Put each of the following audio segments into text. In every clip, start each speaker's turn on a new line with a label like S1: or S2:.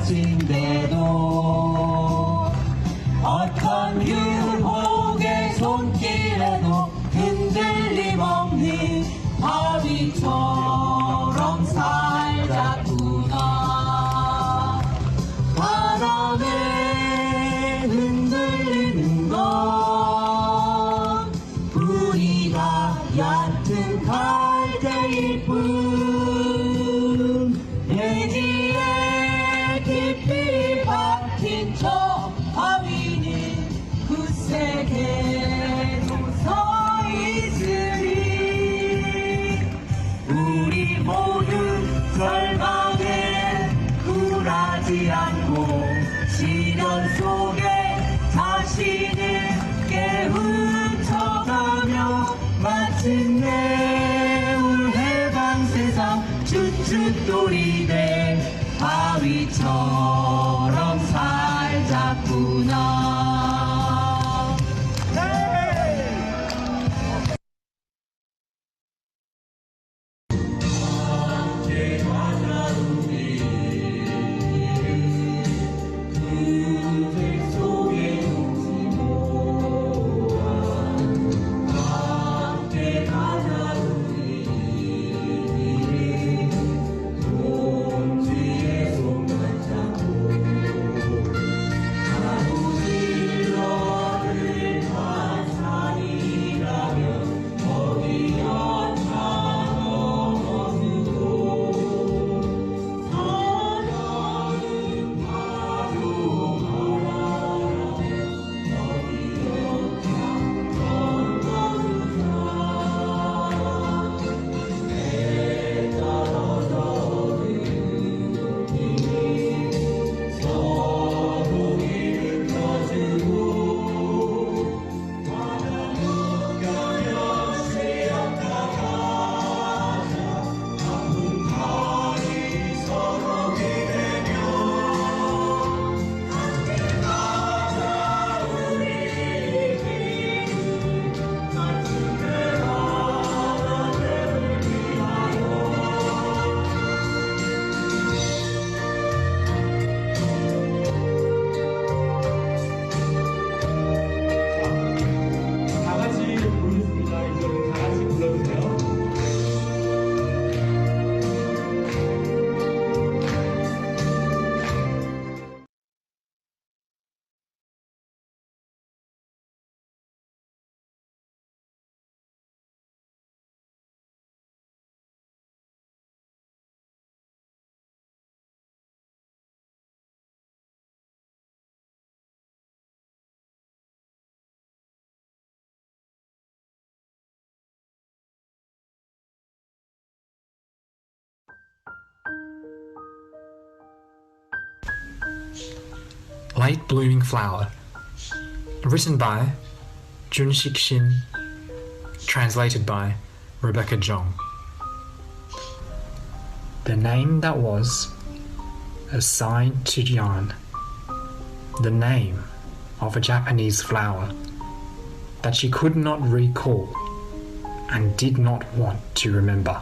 S1: 같은데도 어떤 유혹의 손길에도 흔들림 없는 바위처럼 살자꾸나. 바람에 흔들리는 건 우리가 얕은 갈대일 뿐. 대지에 깊이 박힌 저 바위는 굳세게도 서 있으리. 우리 모두 절망에 굴하지 않고 시련 속에 자신을 깨우쳐가며 마침내 올 해방 세상 쭉쭉 돌이대 바위처럼 살자꾸나. 함께 가자 우리 구색 속에 뭉치고 함께 가자 우리 몸뒤에 손만 잡고 가로질러들 환산이라면 어디 한참 넘어지고 사랑은 파도 바라라면 어디 한참 넘어지자. 내 떨어져는 힘이 서로 일으켜주고 바다는 가면 세어나가자. 아픈 팔이 서로 기대며 함께 가자 우리 기름 마침내 하나님을 위하여. 다 같이 부르겠습니다. 이제 다 같이 불러주세요.
S2: Late Blooming Flower, written by Junshik Shin, translated by Rebecca Jong. The name that was assigned to Jan, the name of a Japanese flower that she could not recall and did not want to remember.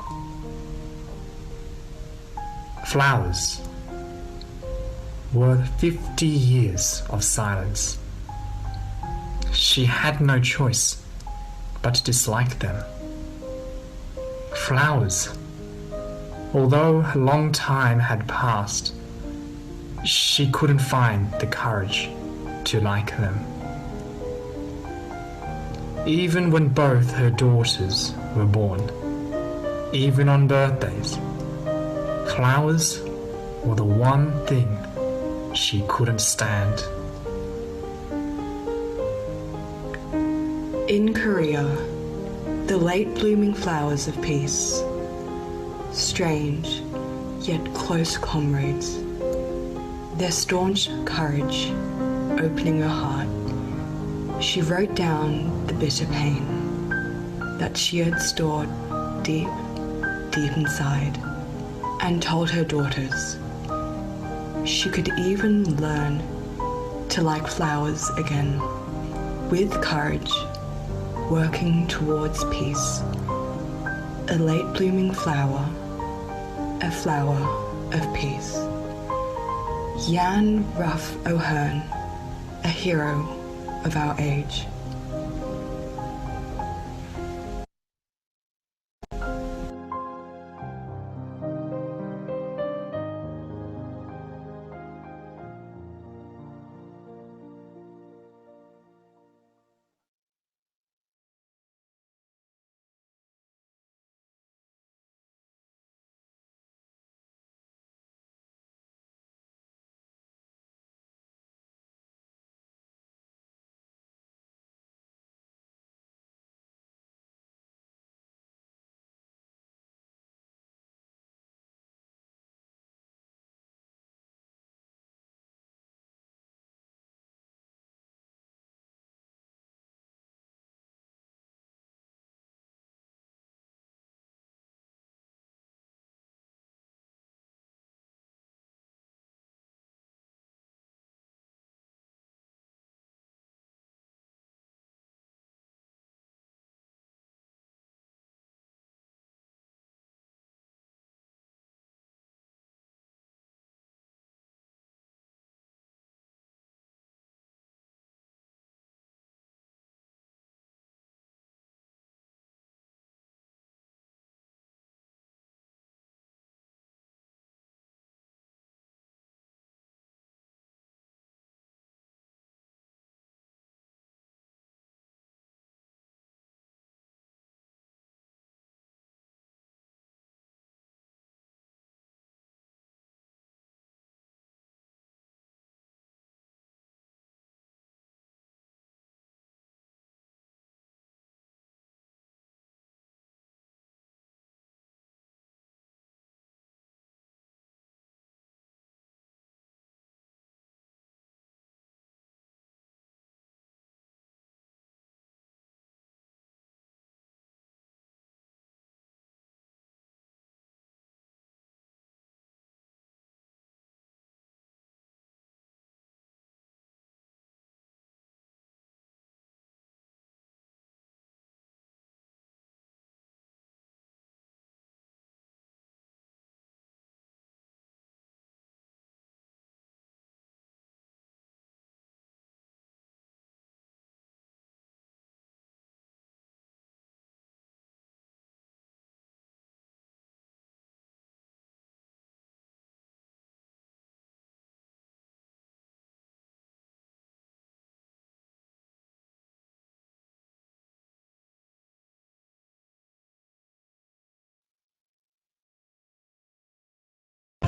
S2: Flowers were 50 years of silence. She had no choice but to dislike them. Flowers, although a long time had passed, she couldn't find the courage to like them. Even when both her daughters were born, even on birthdays, flowers were the one thing she couldn't stand.
S3: In Korea, the late blooming flowers of peace, strange yet close comrades, their staunch courage opening her heart, she wrote down the bitter pain that she had stored deep, deep inside, and told her daughters she could even learn to like flowers again, with courage, working towards peace. A late blooming flower, a flower of peace. Jan Ruff O'Hearn, a hero of our age.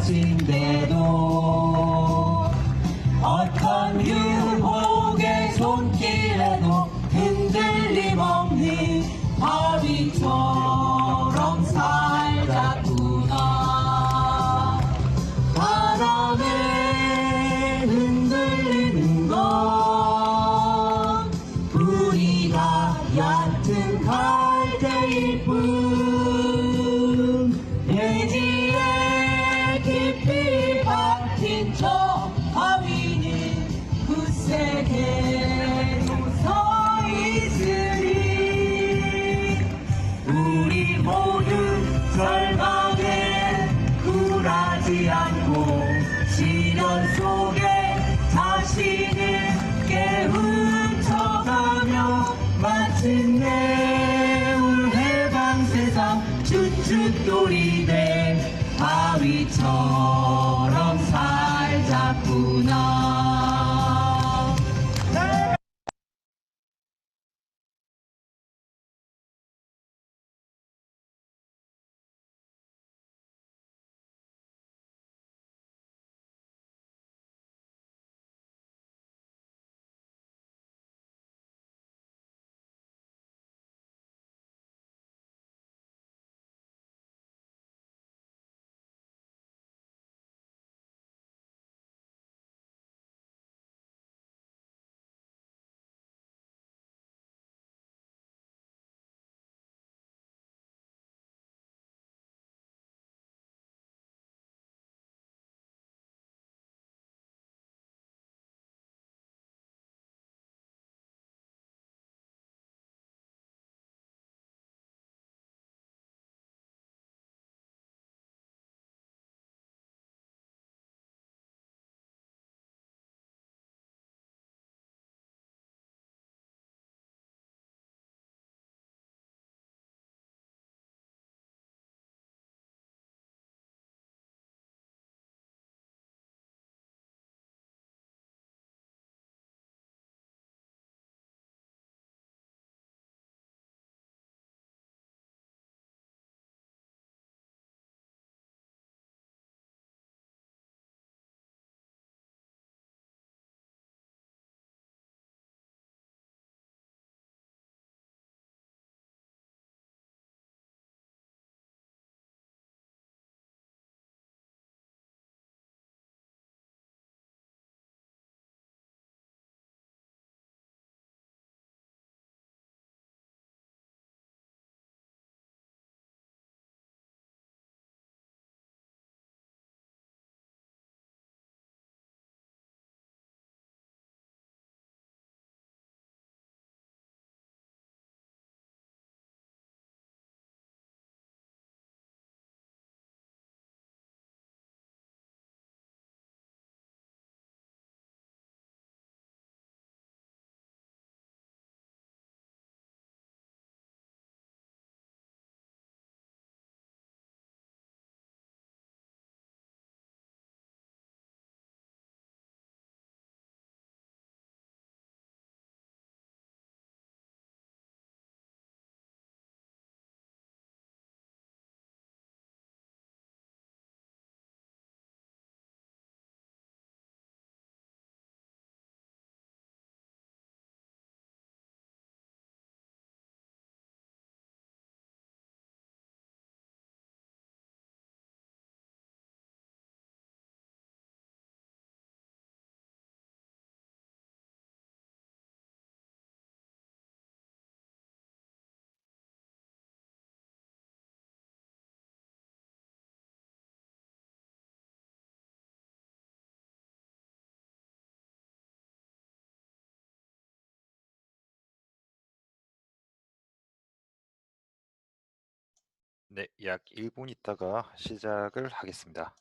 S1: 인데도 어떤 유혹의 손길에도 흔들림 없는 바위처럼 살자꾸나. 바람에 흔들리는 건 우리가 얕은 갈대일 뿐. 예지에 깊이 박힌 저 바위는 굳세게 서 있으리. 우리 모두 절망에 굴하지 않고 시련 속에 자신을 깨우쳐가며 마침내 올 해방 세상 쭉쭉돌이 된 바위처럼 살자꾸나.
S4: 네, 약 1분 있다가 시작을 하겠습니다.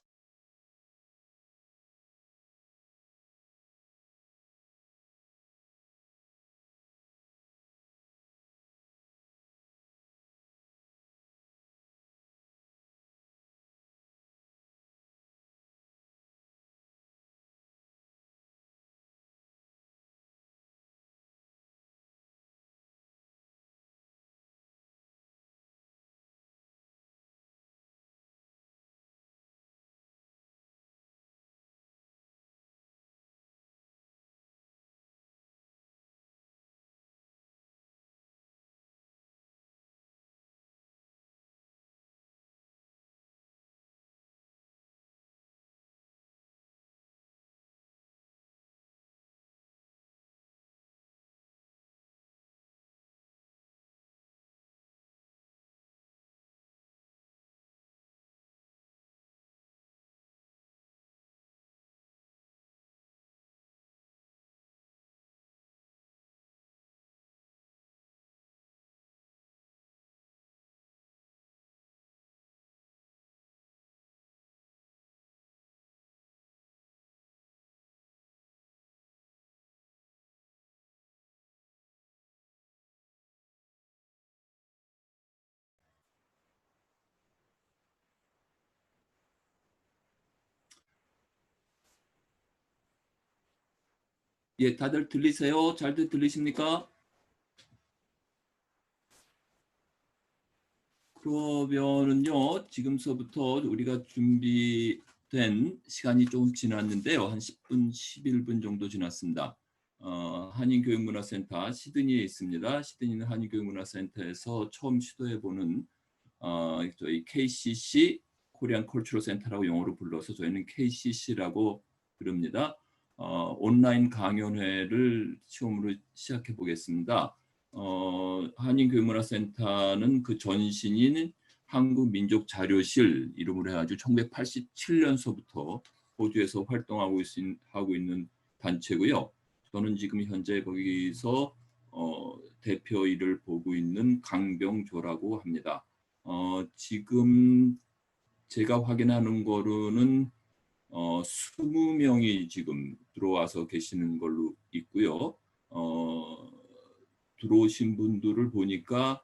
S1: 예, 다들 들리세요? 잘들 들리십니까? 그러면은요, 지금서부터 우리가 준비된 시간이 조금 지났는데요. 한 10분, 11분 정도 지났습니다. 한인교육문화센터 시드니에 있습니다. 시드니는 한인교육문화센터에서 처음 시도해보는 저희 KCC, 코리안 컬처럴 센터라고 영어로 불러서 저희는 KCC라고 부릅니다. 온라인 강연회를 처음으로 시작해 보겠습니다. 한인교육문화센터는 그 전신인 한국민족자료실 이름으로 해가지고 1987년서부터 호주에서 활동하고 있는 단체고요. 저는 지금 현재 거기서 대표 일을 보고 있는 강병조라고 합니다. 지금 제가 확인하는 거로는 20명이 지금 들어와서 계시는 걸로 있고요. 들어오신 분들을 보니까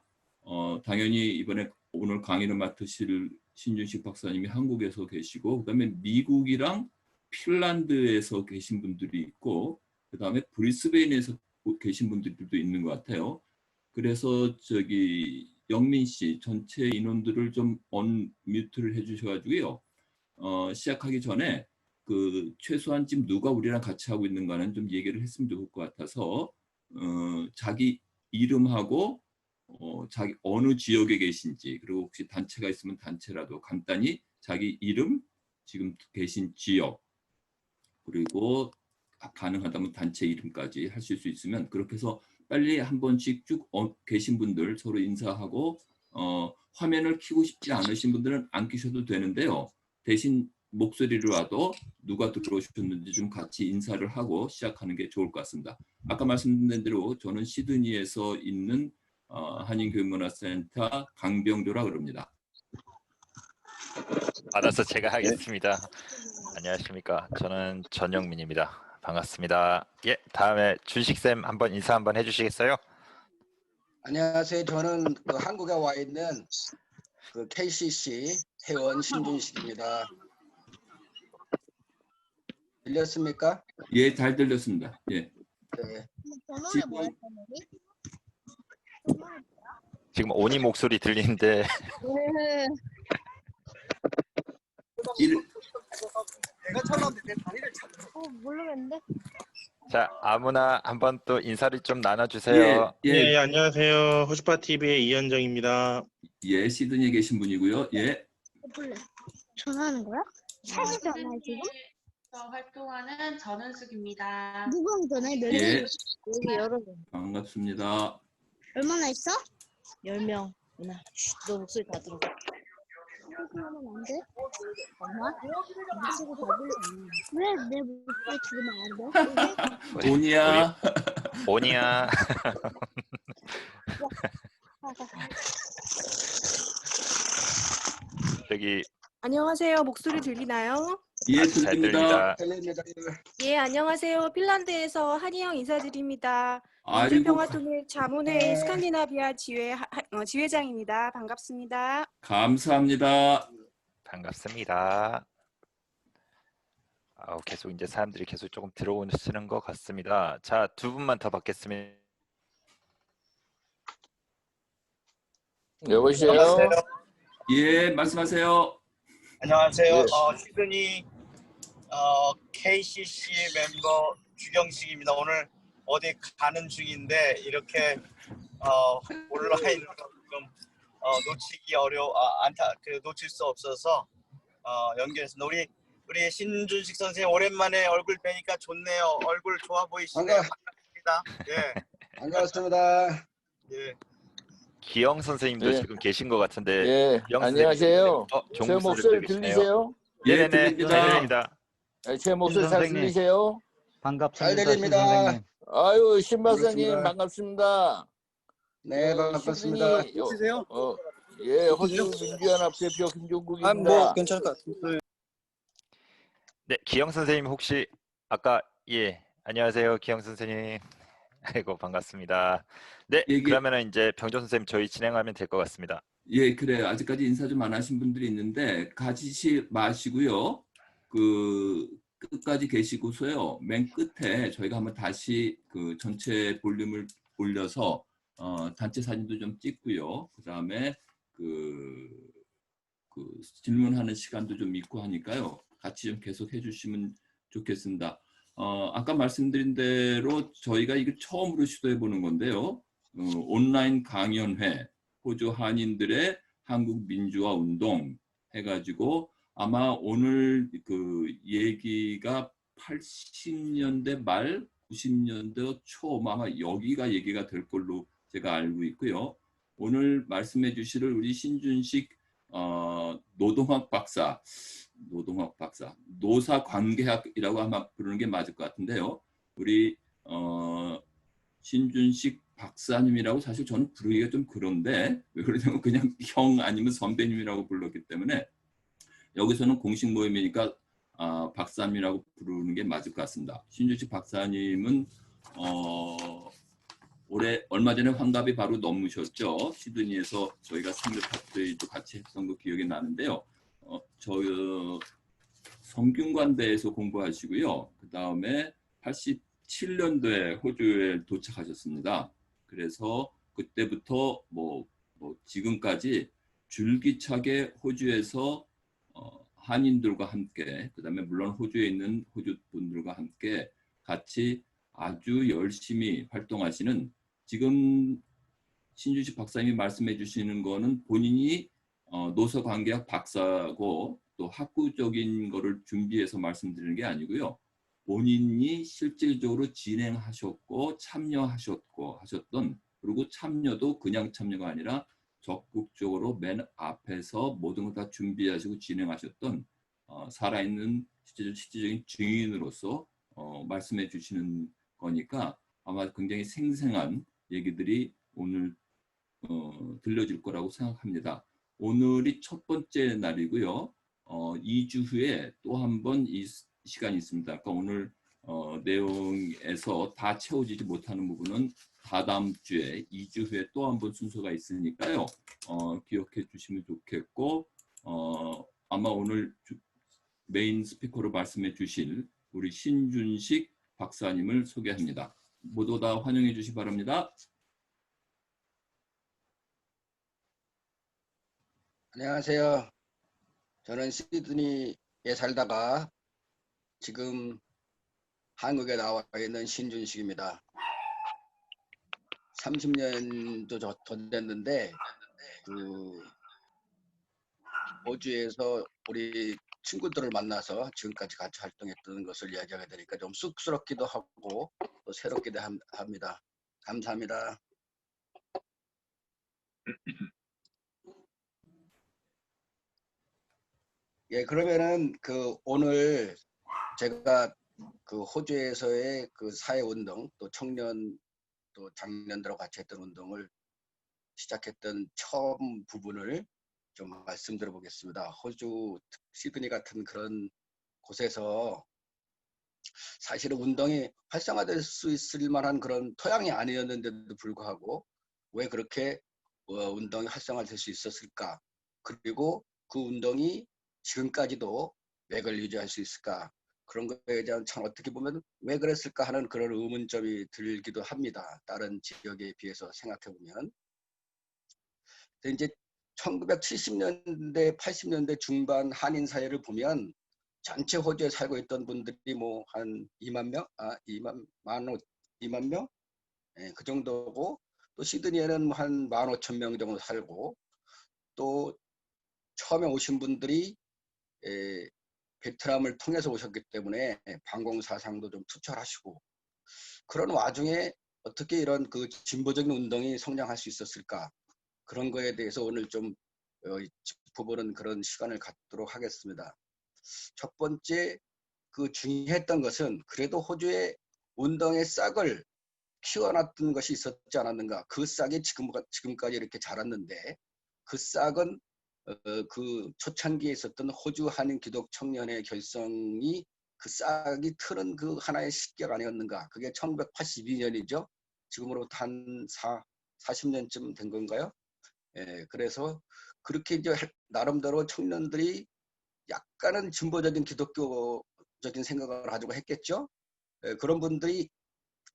S1: 당연히 이번에 오늘 강의를 맡으실 신준식 박사님이 한국에서 계시고, 그다음에 미국이랑 핀란드에서 계신 분들이 있고, 그다음에 브리스베인에서 계신 분들도 있는 것 같아요. 그래서 저기 영민 씨 전체 인원들을 좀 언뮤트를 해주셔가지고요. 시작하기 전에 그 최소한 지금 누가 우리랑 같이 하고 있는가는 좀 얘기를 했으면 좋을 것 같아서 자기 이름하고 자기 어느 지역에 계신지, 그리고 혹시 단체가 있으면 단체라도 간단히 자기 이름, 지금 계신 지역, 그리고 가능하다면 단체 이름까지 하실 수 있으면 그렇게 해서 빨리 한 번씩 쭉 계신 분들 서로 인사하고, 화면을 켜고 싶지 않으신 분들은 안 켜셔도 되는데요. 대신 목소리로라도 누가 들어오셨는지 좀 같이 인사를 하고 시작하는 게 좋을 것 같습니다. 아까 말씀드린 대로 저는 시드니에서 있는 한인교육문화센터 강병조라 그럽니다.
S4: 알아서 제가 하겠습니다. 안녕하십니까. 저는 전영민입니다. 반갑습니다. 예, 다음에 준식쌤 한번 인사 한번 해주시겠어요?
S5: 안녕하세요. 저는 그 한국에 와 있는 그 KCC 회원 신준식입니다. 들렸습니까?
S1: 예, 잘 들렸습니다. 예.
S5: 네.
S4: 지금 오니 목소리 들리는데
S6: 내가 찾았는데 내 다리를 찾아. 모르겠는데.
S4: 자, 아무나 한번 또 인사를 좀 나눠주세요.
S1: 예,
S7: 안녕하세요. 호주파TV의 이현정입니다.
S1: 예, 시드니에 계신 분이고요. 예.
S6: 전화하는 거야? 사실 전화 지금?
S8: 활동하는 전은숙입니다.
S6: 누구랑 전화해? 몇
S1: 예.
S6: 명? 여기 여러 명.
S1: 반갑습니다.
S6: 얼마나 있어?
S8: 10명. 누나, 너 목소리 다 들어.
S6: 하면 안 돼? 엄마? 목소리 다 들리잖아. 왜 내 목소리 들으면 안 돼?
S1: 오니야.
S4: 뚝배기.
S9: 안녕하세요. 목소리 들리나요?
S1: 예,
S4: 아주 잘
S1: 들립니다.
S4: 들립니다.
S5: 들립니다.
S9: 예, 안녕하세요. 핀란드에서 한희영 인사드립니다.
S1: 아이고,
S9: 민주평화통일 자문회 스칸디나비아 지회장입니다. 반갑습니다.
S1: 감사합니다.
S4: 반갑습니다. 계속 이제 사람들이 계속 조금 들어오시는 것 같습니다. 자, 두 분만 더 받겠습니다.
S10: 여보세요?
S1: 예, 말씀하세요.
S11: 안녕하세요.
S10: 예.
S11: 시드니 KCC 멤버 주경식입니다. 오늘 어디 가는 중인데 이렇게 온라인으로 지금 놓치기 놓칠 수 없어서 연결했습니다. 우리 신준식 선생님 오랜만에 얼굴 뵈니까 좋네요. 얼굴 좋아 보이시네요. 반갑습니다. 예.
S5: 반갑습니다.
S11: 예.
S4: 기영 선생님도
S10: 예.
S4: 지금 계신 것 같은데.
S10: 예,
S4: 기영
S10: 안녕하세요.
S4: 선생님,
S10: 제 목소리 들리세요?
S1: 예,
S4: 네네네,
S1: 들립니다.
S4: 잘 들립니다.
S10: 제 목소리 잘
S12: 선생님.
S10: 들리세요?
S5: 잘
S12: 반갑습니다.
S5: 들립니다.
S12: 신 선생님.
S10: 아유, 신 박사님
S5: 반갑습니다.
S10: 반갑습니다.
S5: 네, 반갑습니다.
S10: 시드니, 예, 호주 민주연합 대표 김종국입니다.
S11: 뭐 괜찮을 것 같습니다.
S4: 네, 기영 선생님 혹시 아까 안녕하세요, 기영 선생님. 아이고 반갑습니다. 네, 그러면은 이제 병조 선생님 저희 진행하면 될 것 같습니다.
S1: 예, 그래요. 아직까지 인사 좀 안 하신 분들이 있는데 가지지 마시고요. 그 끝까지 계시고서요. 맨 끝에 저희가 한번 다시 그 전체 볼륨을 올려서 단체 사진도 좀 찍고요. 그다음에 그 질문하는 시간도 좀 있고 하니까요. 같이 좀 계속 해주시면 좋겠습니다. 아까 말씀드린 대로 저희가 이거 처음으로 시도해 보는 건데요. 온라인 강연회, 호주 한인들의 한국 민주화 운동 해가지고 아마 오늘 그 얘기가 80년대 말, 90년대 초 아마 여기가 얘기가 될 걸로 제가 알고 있고요. 오늘 말씀해 주실 우리 신준식 노동학 박사, 노사관계학이라고 아마 부르는 게 맞을 것 같은데요. 우리 신준식 박사님이라고 사실 저는 부르기가 좀 그런데 왜 그러냐면 그냥 형 아니면 선배님이라고 불렀기 때문에 여기서는 공식 모임이니까 박사님이라고 부르는 게 맞을 것 같습니다. 신준식 박사님은 올해 얼마 전에 환갑이 바로 넘으셨죠. 시드니에서 저희가 생일 파티도 같이 했던 거 기억이 나는데요. 성균관대에서 공부하시고요. 그 다음에 87년도에 호주에 도착하셨습니다. 그래서 그때부터 뭐 지금까지 줄기차게 호주에서 한인들과 함께, 그 다음에 물론 호주에 있는 호주 분들과 함께 같이 아주 열심히 활동하시는, 지금 신준식 박사님이 말씀해 주시는 거는 본인이 노사관계학 박사고 또 학구적인 거를 준비해서 말씀드리는 게 아니고요. 본인이 실질적으로 진행하셨고 참여하셨고 하셨던, 그리고 참여도 그냥 참여가 아니라 적극적으로 맨 앞에서 모든 걸 다 준비하시고 진행하셨던 살아있는 실질적인 증인으로서 말씀해 주시는 거니까 아마 굉장히 생생한 얘기들이 오늘 들려질 거라고 생각합니다. 오늘이 첫 번째 날이고요. 2주 후에 또 한 번 이 시간이 있습니다. 아까 오늘 내용에서 다 채워지지 못하는 부분은 다다음 주에 2주 후에 또 한 번 순서가 있으니까요. 기억해 주시면 좋겠고, 아마 오늘 메인 스피커로 말씀해 주실 우리 신준식 박사님을 소개합니다. 모두 다 환영해 주시기 바랍니다.
S5: 안녕하세요. 저는 시드니에 살다가 지금 한국에 나와 있는 신준식입니다. 30년도 더 됐는데 호주에서 우리 친구들을 만나서 지금까지 같이 활동했던 것을 이야기하게 되니까 좀 쑥스럽기도 하고 또 새롭기도 합니다. 감사합니다. 예, 그러면은 오늘 제가 호주에서의 사회운동, 또 청년, 또 장년들하고 같이 했던 운동을 시작했던 처음 부분을 좀 말씀드려 보겠습니다. 호주 시드니 같은 그런 곳에서 사실은 운동이 활성화될 수 있을 만한 그런 토양이 아니었는데도 불구하고 왜 그렇게 운동이 활성화될 수 있었을까? 그리고 그 운동이 지금까지도 맥을 유지할 수 있을까? 그런 거에 대한 참 어떻게 보면 왜 그랬을까 하는 그런 의문점이 들기도 합니다. 다른 지역에 비해서 생각해 보면. 이제 1970년대, 80년대 중반 한인 사회를 보면 전체 호주에 살고 있던 분들이 뭐 한 2만 명, 2만 명, 예, 그 정도고 또 시드니에는 한 15,000명 정도 살고 또 처음에 오신 분들이 베트남을 통해서 오셨기 때문에 방공 사상도 좀 투철하시고 그런 와중에 어떻게 이런 그 진보적인 운동이 성장할 수 있었을까? 그런 거에 대해서 오늘 좀 짚어보는 그런 시간을 갖도록 하겠습니다. 첫 번째 그 중요했던 것은 그래도 호주의 운동의 싹을 키워놨던 것이 있었지 않았는가. 그 싹이 지금까지 이렇게 자랐는데 그 싹은 그 초창기에 있었던 호주 한인 기독 청년의 결성이 그 싹이 틀은 그 하나의 시기가 아니었는가. 그게 1982년이죠. 지금으로부터 한 40년쯤 된 건가요? 예, 그래서 그렇게 이제 나름대로 청년들이 약간은 진보적인 기독교적인 생각을 가지고 했겠죠. 예, 그런 분들이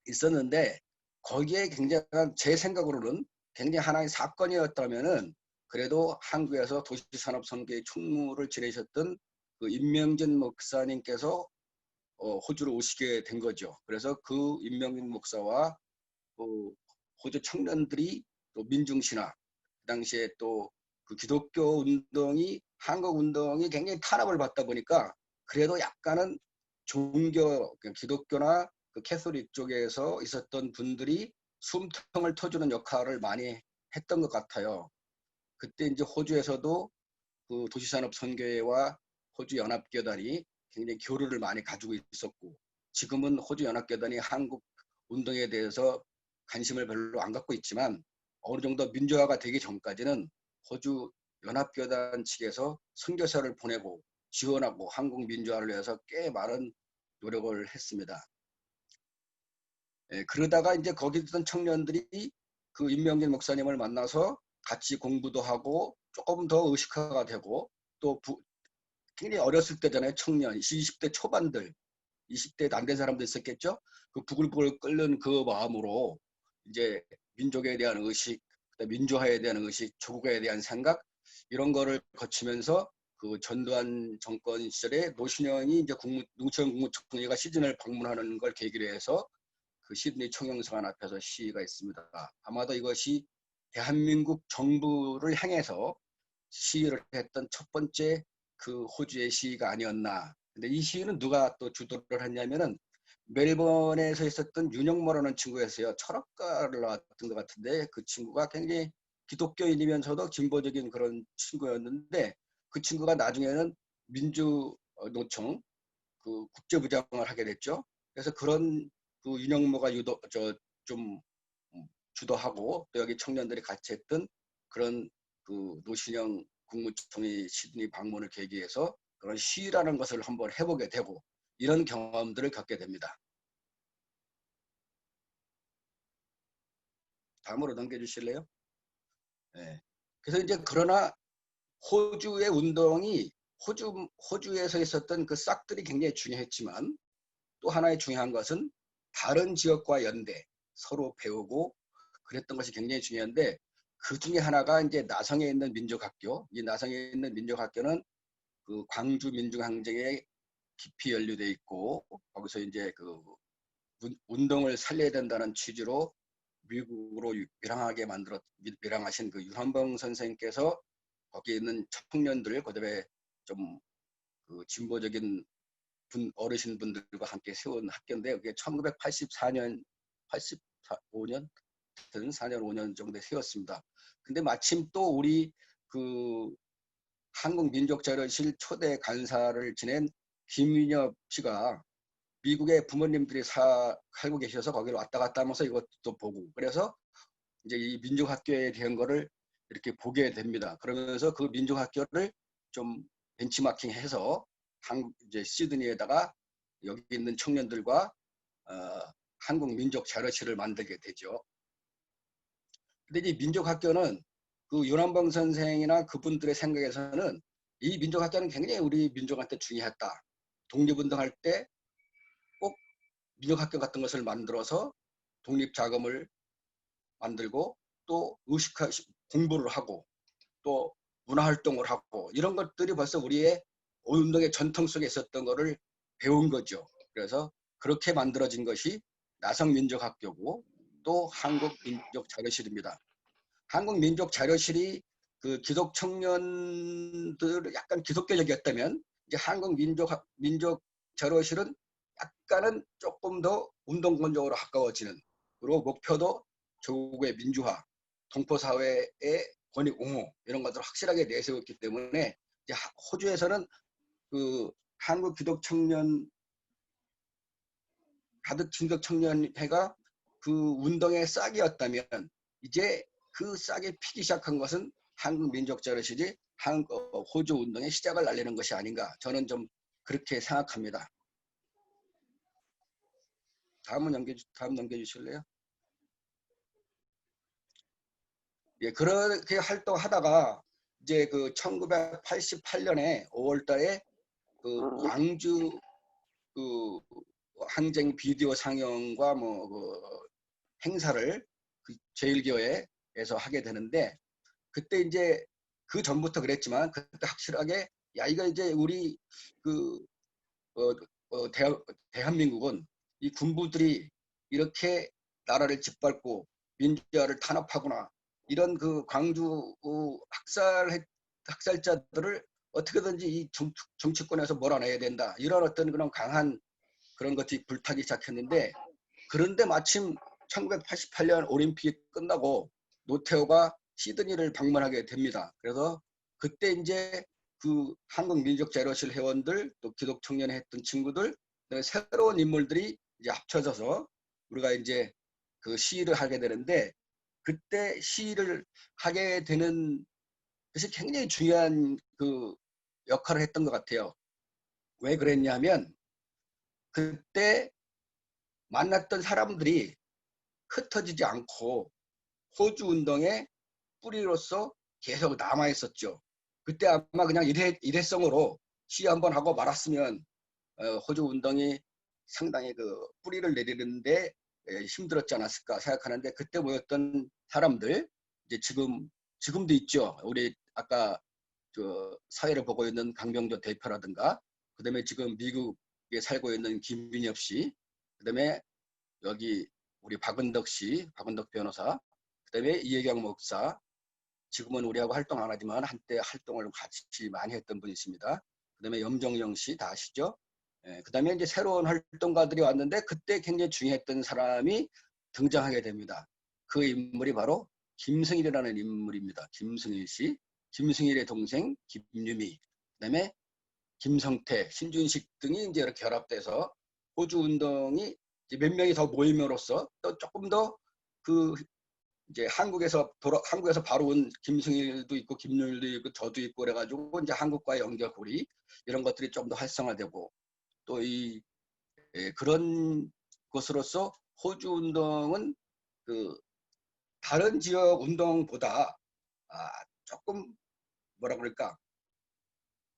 S5: 있었는데 거기에 굉장한 제 생각으로는 굉장히 하나의 사건이었다면은 그래도 한국에서 도시산업선교의 총무를 지내셨던 그 임명진 목사님께서 호주로 오시게 된 거죠. 그래서 그 임명진 목사와 호주 청년들이 또 민중신화 그 당시에 또 그 기독교 운동이 한국 운동이 굉장히 탄압을 받다 보니까 그래도 약간은 종교 기독교나 그 캐톨릭 쪽에서 있었던 분들이 숨통을 터주는 역할을 많이 했던 것 같아요. 그때 이제 호주에서도 그 도시산업선교회와 호주연합교단이 굉장히 교류를 많이 가지고 있었고 지금은 호주연합교단이 한국 운동에 대해서 관심을 별로 안 갖고 있지만 어느 정도 민주화가 되기 전까지는 호주 연합교단 측에서 선교사를 보내고 지원하고 한국 민주화를 위해서 꽤 많은 노력을 했습니다. 예, 그러다가 이제 거기 있던 청년들이 그 임명진 목사님을 만나서 같이 공부도 하고 조금 더 의식화가 되고 또 굉장히 어렸을 때잖아요. 청년 20대 초반들 20대 안 된 사람도 있었겠죠. 그 부글부글 끓는 그 마음으로 이제 민족에 대한 의식, 민주화에 대한 의식, 조국에 대한 생각 이런 거를 거치면서 그 전두환 정권 시절에 노신현이 이제 노무현 국무총리가 시즌을 방문하는 걸 계기로 해서 그 시드니 총영사관 앞에서 시위가 있습니다. 아마도 이것이 대한민국 정부를 향해서 시위를 했던 첫 번째 그 호주의 시위가 아니었나. 근데 이 시위는 누가 또 주도를 했냐면은 멜번에서 있었던 윤영모라는 친구였어요. 철학가를 나왔던 것 같은데 그 친구가 굉장히 기독교인이면서도 진보적인 그런 친구였는데 그 친구가 나중에는 민주노총 그 국제부장을 하게 됐죠. 그래서 그런 그 윤영모가 좀 주도하고 또 여기 청년들이 같이 했던 그런 그 노신영 국무총리 시드니 방문을 계기해서 그런 시위라는 것을 한번 해보게 되고 이런 경험들을 겪게 됩니다. 다음으로 넘겨주실래요? 네. 그래서 이제 그러나 호주의 운동이 호주에서 있었던 그 싹들이 굉장히 중요했지만 또 하나의 중요한 것은 다른 지역과 연대 서로 배우고 그랬던 것이 굉장히 중요한데 그 중에 하나가 이제 나성에 있는 민족학교. 이 나성에 있는 민족학교는 그 광주 민중항쟁에 깊이 연루돼 있고 거기서 이제 그 운동을 살려야 된다는 취지로 미국으로 밀항하신 그 윤한봉 선생님께서 거기 있는 청년들 그다음에 좀 그 진보적인 어르신분들과 함께 세운 학교인데 그게 1984년 85년 4년 5년 정도에 세웠습니다. 근데 마침 또 우리 그 한국민족자료실 초대 간사를 지낸 김윤엽 씨가 미국에 부모님들이 살고 계셔서 거기를 왔다 갔다 하면서 이것도 보고 그래서 이제 이 민족학교에 대한 거를 이렇게 보게 됩니다. 그러면서 그 민족학교를 좀 벤치마킹해서 이제 시드니에다가 여기 있는 청년들과 한국 민족 자료실을 만들게 되죠. 근데 이 민족학교는 그 윤한봉 선생이나 그분들의 생각에서는 이 민족학교는 굉장히 우리 민족한테 중요했다. 독립운동할 때 꼭 민족학교 같은 것을 만들어서 독립자금을 만들고 또 공부를 하고 또 문화활동을 하고 이런 것들이 벌써 우리의 운동의 전통 속에 있었던 거를 배운 거죠. 그래서 그렇게 만들어진 것이 나성민족학교고 또 한국민족자료실입니다. 한국민족자료실이 그 기독 청년들 약간 기독교적이었다면 이제 한국민족자료실은 약간은 조금 더 운동권적으로 가까워지는 그리고 목표도 조국의 민주화, 동포사회의 권익 옹호 이런 것들을 확실하게 내세웠기 때문에 이제 호주에서는 그 한국 기독 청년회가 그 운동의 싹이었다면 이제 그 싹이 피기 시작한 것은 한국민족자료실이 호주 운동의 시작을 알리는 것이 아닌가 저는 좀 그렇게 생각합니다. 다음 넘겨주실래요? 예, 그렇게 활동하다가 이제 그 1988년에 5월달에 그 광주 그 항쟁 비디오 상영과 그 행사를 그 제1교회에서 하게 되는데 그때 이제 그 전부터 그랬지만 그때 확실하게 야 이거 이제 우리 그 대한민국은 이 군부들이 이렇게 나라를 짓밟고 민주화를 탄압하구나 이런 그 광주 학살자들을 어떻게든지 이 정치권에서 몰아내야 된다 이런 어떤 그런 강한 그런 것이 불타기 시작했는데 그런데 마침 1988년 올림픽이 끝나고 노태우가 시드니를 방문하게 됩니다. 그래서 그때 이제 그 한국민족자료실 회원들 또 기독청년회 했던 친구들 새로운 인물들이 이제 합쳐져서 우리가 이제 그 시위를 하게 되는데 그때 시위를 하게 되는 것이 굉장히 중요한 그 역할을 했던 것 같아요. 왜 그랬냐면 그때 만났던 사람들이 흩어지지 않고 호주 운동의 뿌리로서 계속 남아 있었죠. 그때 아마 그냥 일회성으로 시위 한번 하고 말았으면 호주 운동이 상당히 그 뿌리를 내리는데 힘들었지 않았을까 생각하는데 그때 모였던 사람들 이제 지금도 있죠. 우리 아까 그 사회를 보고 있는 강병조 대표라든가 그다음에 지금 미국에 살고 있는 김민엽 씨, 그다음에 여기 우리 박은덕 씨, 박은덕 변호사, 그다음에 이혜경 목사, 지금은 우리하고 활동 안 하지만 한때 활동을 같이 많이 했던 분이십니다. 그다음에 염정영 씨 다 아시죠? 그다음에 이제 새로운 활동가들이 왔는데 그때 굉장히 중요했던 사람이 등장하게 됩니다. 그 인물이 바로 김승일이라는 인물입니다. 김승일 씨, 김승일의 동생 김유미, 그다음에 김성태, 신준식 등이 이제 이렇게 결합돼서 호주 운동이 이제 몇 명이 더 모임으로써 또 조금 더 그 이제 한국에서 바로 온 김승일도 있고 김율도 있고 저도 있고 그래가지고 이제 한국과의 연결고리 이런 것들이 좀 더 활성화되고 또 이 그런 것으로서 호주 운동은 그 다른 지역 운동보다 조금 뭐라 그럴까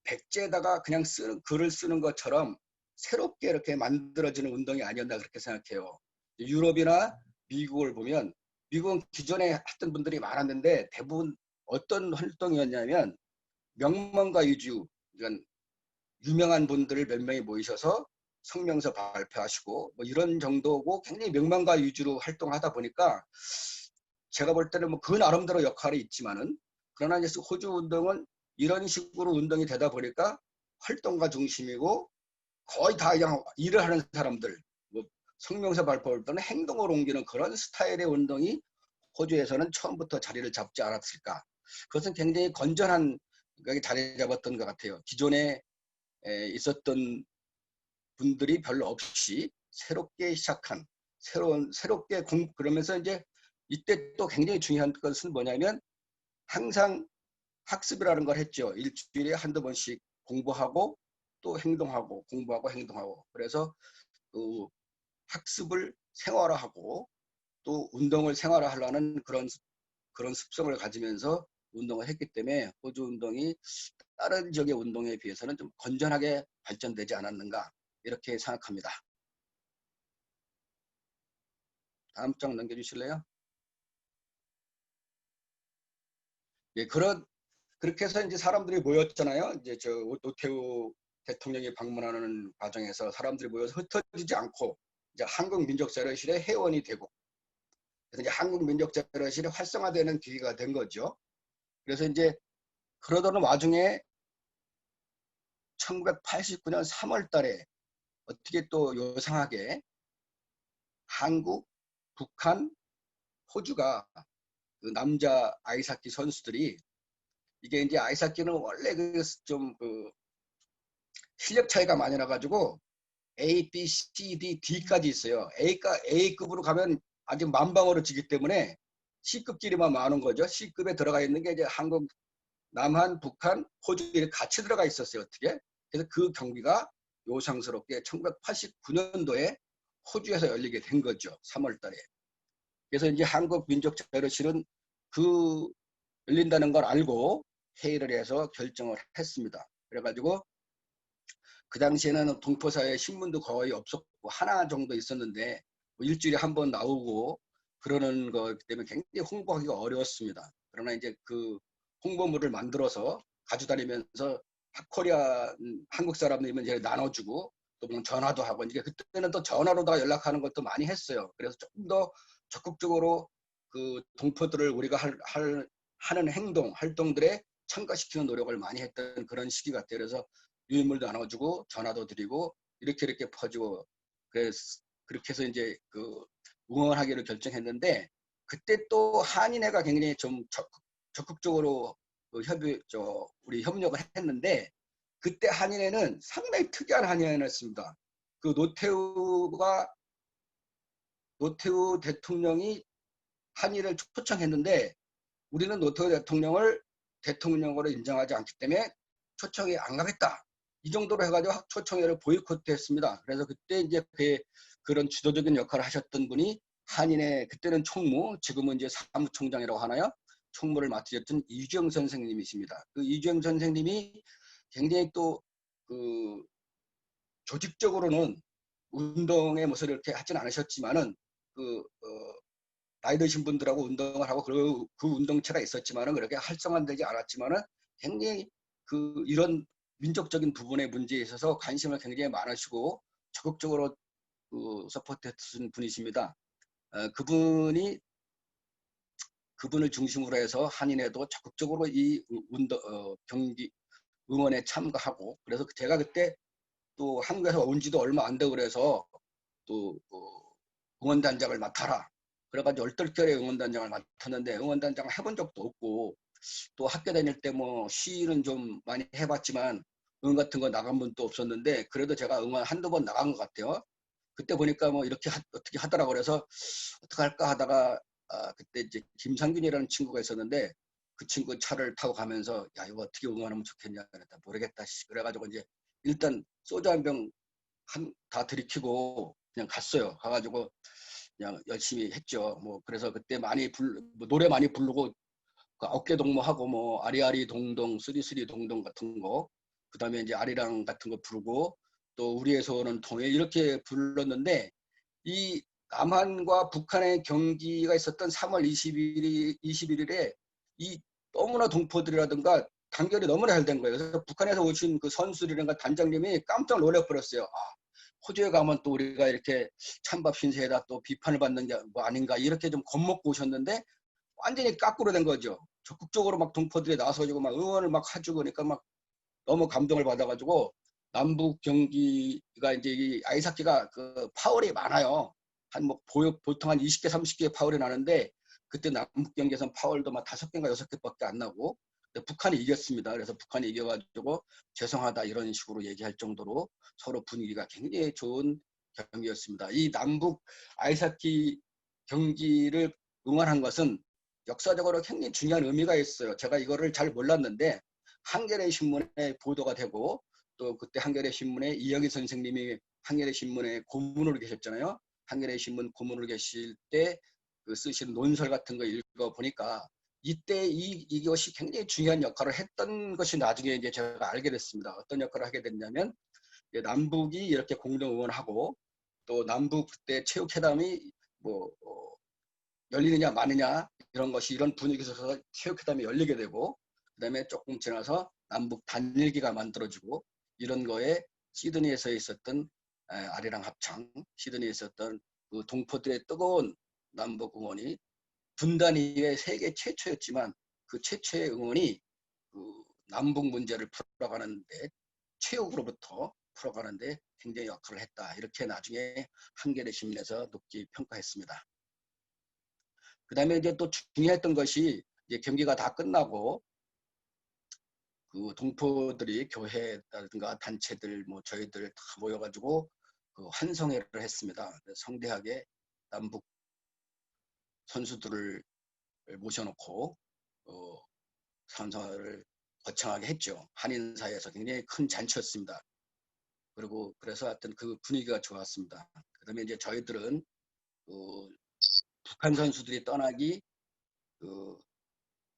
S5: 백지에다가 그냥 글을 쓰는 것처럼 새롭게 이렇게 만들어지는 운동이 아니었나 그렇게 생각해요. 유럽이나 미국을 보면 미국은 기존에 했던 분들이 많았는데 대부분 어떤 활동이었냐면 명망과 위주, 그러니까 유명한 분들을 몇 명이 모이셔서 성명서 발표하시고 뭐 이런 정도고 굉장히 명망과 위주로 활동하다 보니까 제가 볼 때는 뭐 그 나름대로 역할이 있지만은 그러나 이제 호주 운동은 이런 식으로 운동이 되다 보니까 활동가 중심이고 거의 다 그냥 일을 하는 사람들, 뭐 성명서 발표할 때는 행동을 옮기는 그런 스타일의 운동이 호주에서는 처음부터 자리를 잡지 않았을까. 그것은 굉장히 건전한 자리 잡았던 것 같아요. 기존에 있었던 분들이 별로 없이 새롭게 시작한 새롭게 그러면서 이제 이때 또 굉장히 중요한 것은 뭐냐면 항상 학습이라는 걸 했죠. 일주일에 한두 번씩 공부하고 또 행동하고 공부하고 행동하고. 그래서 그 학습을 생활화하고 또 운동을 생활화하려는 그런 습성을 가지면서 운동을 했기 때문에 호주 운동이 다른 지역의 운동에 비해서는 좀 건전하게 발전되지 않았는가 이렇게 생각합니다. 다음 장 넘겨주실래요? 예, 그렇게 해서 이제 사람들이 모였잖아요. 이제 저 노태우 대통령이 방문하는 과정에서 사람들이 모여서 흩어지지 않고 이제 한국민족자료실의 회원이 되고, 그래서 이제 한국민족자료실이 활성화되는 기회가 된 거죠. 그래서 이제 그러던 와중에 1989년 3월 달에 어떻게 또 요상하게 한국, 북한, 호주가 그 남자 아이스하키 선수들이, 이게 이제 아이스하키는 원래 좀 실력 차이가 많이 나가지고 A, B, C, D, D까지 있어요. A급으로 가면 아직 만방으로 지기 때문에 C급끼리만 많은 거죠. C급에 들어가 있는 게 이제 한국, 남한, 북한, 호주 이렇게 같이 들어가 있었어요. 어떻게? 그래서 그 경기가 요상스럽게 1989년도에 호주에서 열리게 된 거죠. 3월 달에. 그래서 이제 한국민족자료실은 그 열린다는 걸 알고 회의를 해서 결정을 했습니다. 그래가지고 그 당시에는 동포사회 신문도 거의 없었고 하나 정도 있었는데 뭐 일주일에 한 번 나오고 그러는 것 때문에 굉장히 홍보하기가 어려웠습니다. 그러나 이제 그 홍보물을 만들어서 가져다니면서 코리아 한국 사람들이면 이제 나눠주고 또 전화도 하고, 이제 그때는 또 전화로다가 연락하는 것도 많이 했어요. 그래서 조금 더 적극적으로 그 동포들을 우리가 하는 활동들에 참가시키는 노력을 많이 했던 그런 시기 같아요. 그래서 유인물도 나눠주고 전화도 드리고 이렇게 퍼지고, 그렇게 해서 이제 그 응원하기로 결정했는데, 그때 또 한인회가 굉장히 좀 적극적으로 우리 협력을 했는데, 그때 한인회는 상당히 특이한 한인회였습니다. 그 노태우 대통령이 한인회를 초청했는데 우리는 노태우 대통령을 대통령으로 인정하지 않기 때문에 초청에 안 가겠다, 이 정도로 해가지고 초청회를 보이콧했습니다. 그래서 그때 이제 그런 주도적인 역할을 하셨던 분이 한인회, 그때는 총무, 지금은 이제 사무총장이라고 하나요? 총무를 맡으셨던 이주영 선생님이십니다. 그 이주영 선생님이 굉장히 또 그 조직적으로는 운동에 무슨 이렇게 하진 않으셨지만은 나이 드신 분들하고 운동을 하고 그 운동체가 있었지만은 그렇게 활성화되지 않았지만은 굉장히 이런 민족적인 부분의 문제에 있어서 관심을 굉장히 많으시고 적극적으로 서포트했던 분이십니다. 그분을 중심으로 해서 한인회도 적극적으로 이 경기 응원에 참가하고, 그래서 제가 그때 또 한국에서 온 지도 얼마 안 되고 그래서 또 응원단장을 맡아라, 그래가지고 얼떨결에 응원단장을 맡았는데 응원단장을 해본 적도 없고, 또 학교 다닐 때 뭐 시위는 좀 많이 해봤지만 응원 같은 거 나간 분도 없었는데, 그래도 제가 응원 한두 번 나간 것 같아요. 그때 보니까 뭐 이렇게 어떻게 하더라고. 그래서 어떻게 할까 하다가 그때 이제 김상균이라는 친구가 있었는데 그 친구 차를 타고 가면서 야, 이거 어떻게 응원하면 좋겠냐 그랬다. 모르겠다. 그래가지고 이제 일단 소주 한 병 다 들이키고 그냥 갔어요. 가가지고 그냥 열심히 했죠. 뭐 그래서 그때 많이 노래 많이 부르고 어깨 동무하고 뭐 아리아리 동동 쓰리쓰리 동동 같은 거, 그다음에 이제 아리랑 같은 거 부르고 또 우리에서는 통일 이렇게 불렀는데, 이 남한과 북한의 경기가 있었던 3월 21일에 이 너무나 동포들이라든가 단결이 너무나 잘 된 거예요. 그래서 북한에서 오신 그 선수들이라든가 단장님이 깜짝 놀래버렸어요. 호주에 가면 또 우리가 이렇게 찬밥 신세에다 또 비판을 받는 게 뭐 아닌가, 이렇게 좀 겁먹고 오셨는데 완전히 거꾸로 된 거죠. 적극적으로 막 동포들이 나서주고 막 응원을 막 해주고 그러니까 막 너무 감동을 받아가지고, 남북 경기가 이제 이 아이스하키가 그 파울이 많아요. 보통 한 20개, 30개 파울이 나는데 그때 남북 경기에서는 파울도 막 5개인가 6개밖에 안 나고, 북한이 이겼습니다. 그래서 북한이 이겨가지고 죄송하다 이런 식으로 얘기할 정도로 서로 분위기가 굉장히 좋은 경기였습니다. 이 남북 아이스하키 경기를 응원한 것은 역사적으로 굉장히 중요한 의미가 있어요. 제가 이거를 잘 몰랐는데 한겨레 신문에 보도가 되고 또 그때 한겨레 신문에 이영희 선생님이 한겨레 신문에 고문으로 계셨잖아요. 한겨레 신문 고문으로 계실 때 그 쓰신 논설 같은 거 읽어 보니까 이때 이것이 굉장히 중요한 역할을 했던 것이 나중에 이제 제가 알게 됐습니다. 어떤 역할을 하게 됐냐면 남북이 이렇게 공동 응원하고 또 남북 그때 체육회담이 뭐 열리느냐 마느냐 이런 것이 이런 분위기에서 체육회담이 열리게 되고 그다음에 조금 지나서 남북 단일기가 만들어지고 이런 거에 시드니에서 있었던 아리랑 합창, 시드니에 있었던 그 동포들의 뜨거운 남북 응원이 분단 이후에 세계 최초였지만 그 최초의 응원이 그 남북 문제를 풀어가는데 체육으로부터 풀어가는데 굉장히 역할을 했다. 이렇게 나중에 한겨레 신문에서 높게 평가했습니다. 그 다음에 이제 또 중요했던 것이 이제 경기가 다 끝나고 그 동포들이 교회라든가 단체들 뭐 저희들 다 모여가지고 그 환성회를 했습니다. 성대하게 남북 선수들을 모셔놓고 환성회를 거창하게 했죠. 한인사회에서 굉장히 큰 잔치였습니다. 그리고 그래서 하여튼 그 분위기가 좋았습니다. 그다음에 이제 저희들은 북한 선수들이 떠나기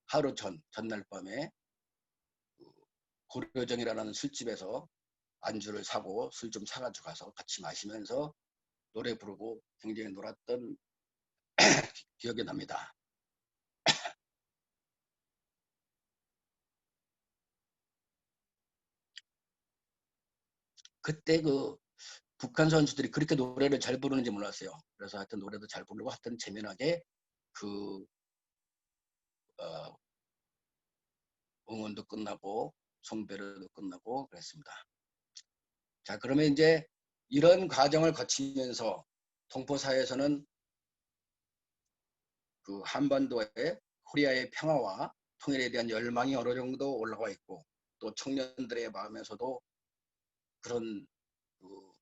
S5: 하루 전날 밤에 고려정이라는 술집에서 안주를 사고 술 좀 사가지고 가서 같이 마시면서 노래 부르고 굉장히 놀았던 기억이 납니다. 그때 그 북한 선수들이 그렇게 노래를 잘 부르는지 몰랐어요. 그래서 하여튼 노래도 잘 부르고 하여튼 재미나게 그 응원도 끝나고 송배로도 끝나고 그랬습니다. 자, 그러면 이제 이런 과정을 거치면서 동포사회에서는 그 한반도의 코리아의 평화와 통일에 대한 열망이 어느 정도 올라와 있고 또 청년들의 마음에서도 그런 그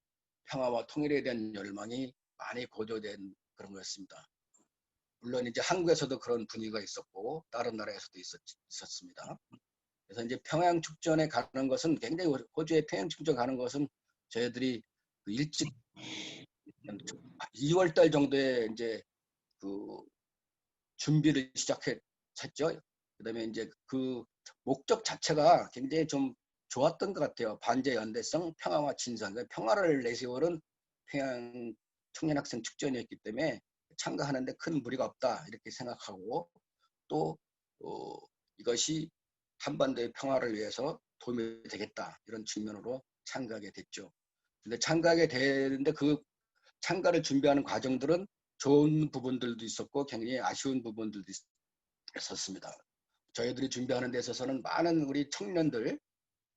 S5: 평화와 통일에 대한 열망이 많이 고조된 그런 거였습니다. 물론 이제 한국에서도 그런 분위기가 있었고 다른 나라에서도 있었습니다. 그래서 이제 평양 축전에 가는 것은 굉장히 호주의 평양 축전 가는 것은 저희들이 그 일찍 2월 달 정도에 이제 그 준비를 시작했죠. 그다음에 이제 그 목적 자체가 굉장히 좀 좋았던 것 같아요. 반제 연대성, 평화와 진상. 평화를 내세우는 평양 청년학생 축전이었기 때문에 참가하는데 큰 무리가 없다 이렇게 생각하고 또 이것이 한반도의 평화를 위해서 도움이 되겠다 이런 측면으로 참가하게 됐죠. 근데 참가하게 되는데 그 참가를 준비하는 과정들은 좋은 부분들도 있었고 굉장히 아쉬운 부분들도 있었습니다. 저희들이 준비하는 데 있어서는 많은 우리 청년들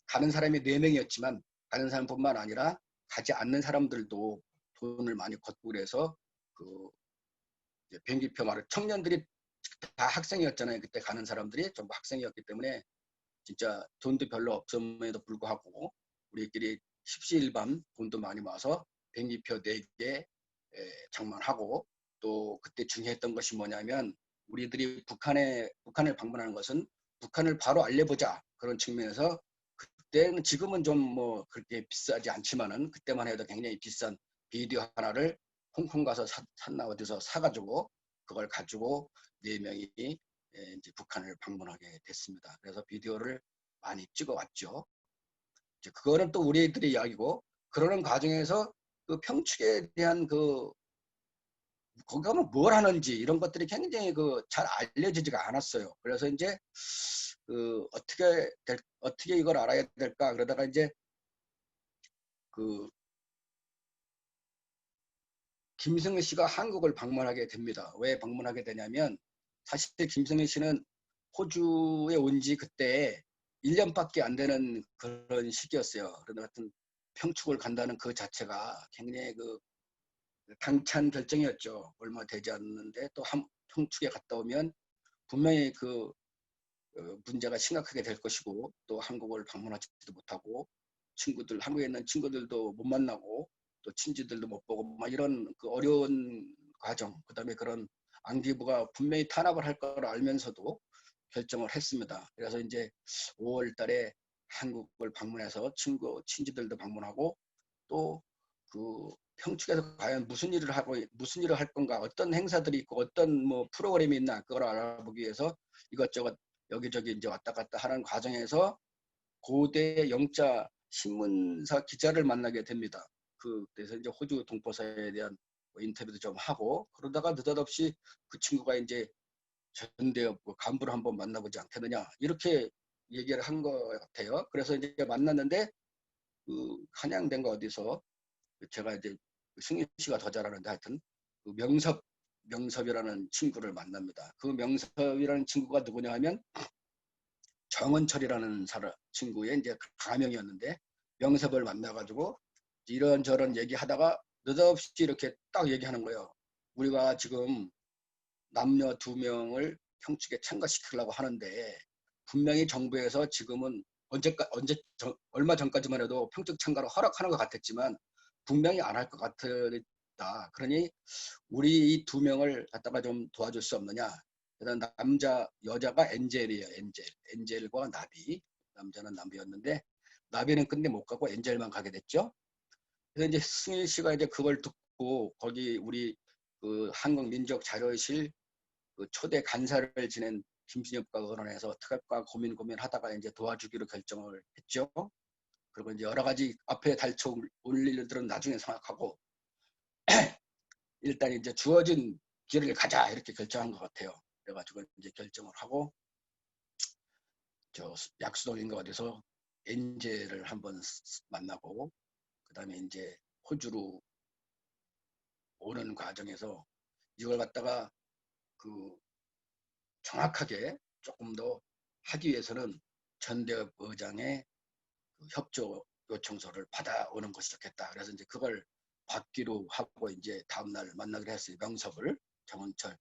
S5: 가는 사람이 4명이었지만 가는 사람뿐만 아니라 가지 않는 사람들도 돈을 많이 걷고 그래서 그 비행기표 말을 청년들이 다 학생이었잖아요. 그때 가는 사람들이 전부 학생이었기 때문에 진짜 돈도 별로 없음에도 불구하고 우리끼리 십시일반 돈도 많이 모아서 비행기표 4개 장만하고 또 그때 중요했던 것이 뭐냐면 우리들이 북한을 방문하는 것은 북한을 바로 알려보자 그런 측면에서 그때는 지금은 좀 뭐 그렇게 비싸지 않지만은 그때만 해도 굉장히 비싼 비디오 하나를 홍콩 가서 샀나 어디서 사가지고 그걸 가지고 4명이 이제 북한을 방문하게 됐습니다. 그래서 비디오를 많이 찍어왔죠. 이제 그거는 또 우리들의 이야기고 그러는 과정에서 그 평축에 대한 그 거기 가면 뭘 하는지 이런 것들이 굉장히 그 잘 알려지지가 않았어요. 그래서 이제 그 어떻게 이걸 알아야 될까 그러다가 이제 그 김승일 씨가 한국을 방문하게 됩니다. 왜 방문하게 되냐면 사실 김승일 씨는 호주에 온 지 그때 1년밖에 안 되는 그런 시기였어요. 그런데 하여튼 평축을 간다는 그 자체가 굉장히 그 당찬 결정이었죠. 얼마 되지 않는데 또 평축에 갔다 오면 분명히 그 문제가 심각하게 될 것이고 또 한국을 방문하지도 못하고 한국에 있는 친구들도 못 만나고 또 친지들도 못 보고 막 이런 그 어려운 과정 그다음에 그런 안기부가 분명히 탄압을 할 걸 알면서도 결정을 했습니다. 그래서 이제 5월 달에 한국을 방문해서 친지들도 방문하고 또 그 평축에서 과연 무슨 일을 할 건가, 어떤 행사들이 있고 어떤 뭐 프로그램이 있나 그걸 알아보기 위해서 이것저것 여기저기 이제 왔다 갔다 하는 과정에서 고대 영자 신문사 기자를 만나게 됩니다. 그래서 이제 호주 동포사에 대한 뭐 인터뷰도 좀 하고 그러다가 느닷없이 그 친구가 이제 전대협 간부를 한번 만나보지 않겠느냐 이렇게 얘기를 한 것 같아요. 그래서 이제 만났는데 그 한양대인가 어디서 제가 이제 승희 씨가 더 잘 아는데 하여튼 그 명섭이라는 친구를 만납니다. 그 명섭이라는 친구가 누구냐 하면 정은철이라는 친구의 이제 가명이었는데 명섭을 만나가지고 이런저런 얘기하다가 느닷없이 이렇게 딱 얘기하는 거예요. 우리가 지금 남녀 2명을 평축에 참가시키려고 하는데 분명히 정부에서 지금은 얼마 전까지만 해도 평축 참가를 허락하는 것 같았지만 분명히 안 할 것 같다. 그러니 우리 이 2명을 갖다가 좀 도와줄 수 없느냐. 그다음 여자가 엔젤이에요. 엔젤과 나비. 남자는 나비였는데 나비는 근데 못 가고 엔젤만 가게 됐죠. 그래서 이제 승희 씨가 이제 그걸 듣고 거기 우리 그 한국민족 자료실 그 초대 간사를 지낸 김진엽과 의논해서 특활과 고민하다가 이제 도와주기로 결정을 했죠. 그리고 이제 여러 가지 앞에 달쳐 올 일들은 나중에 생각하고 일단 이제 주어진 길을 가자 이렇게 결정한 것 같아요. 그래가지고 이제 결정을 하고 저 약수동인가 어디서 엔젤을 한번 만나고 그다음에 이제 호주로 오는 과정에서 이걸 갖다가 그 정확하게 조금 더 하기 위해서는 전대협 의장의 그 협조 요청서를 받아오는 것이 좋겠다. 그래서 이제 그걸 받기로 하고 이제 다음날 만나기로 했어요. 명섭을 정은철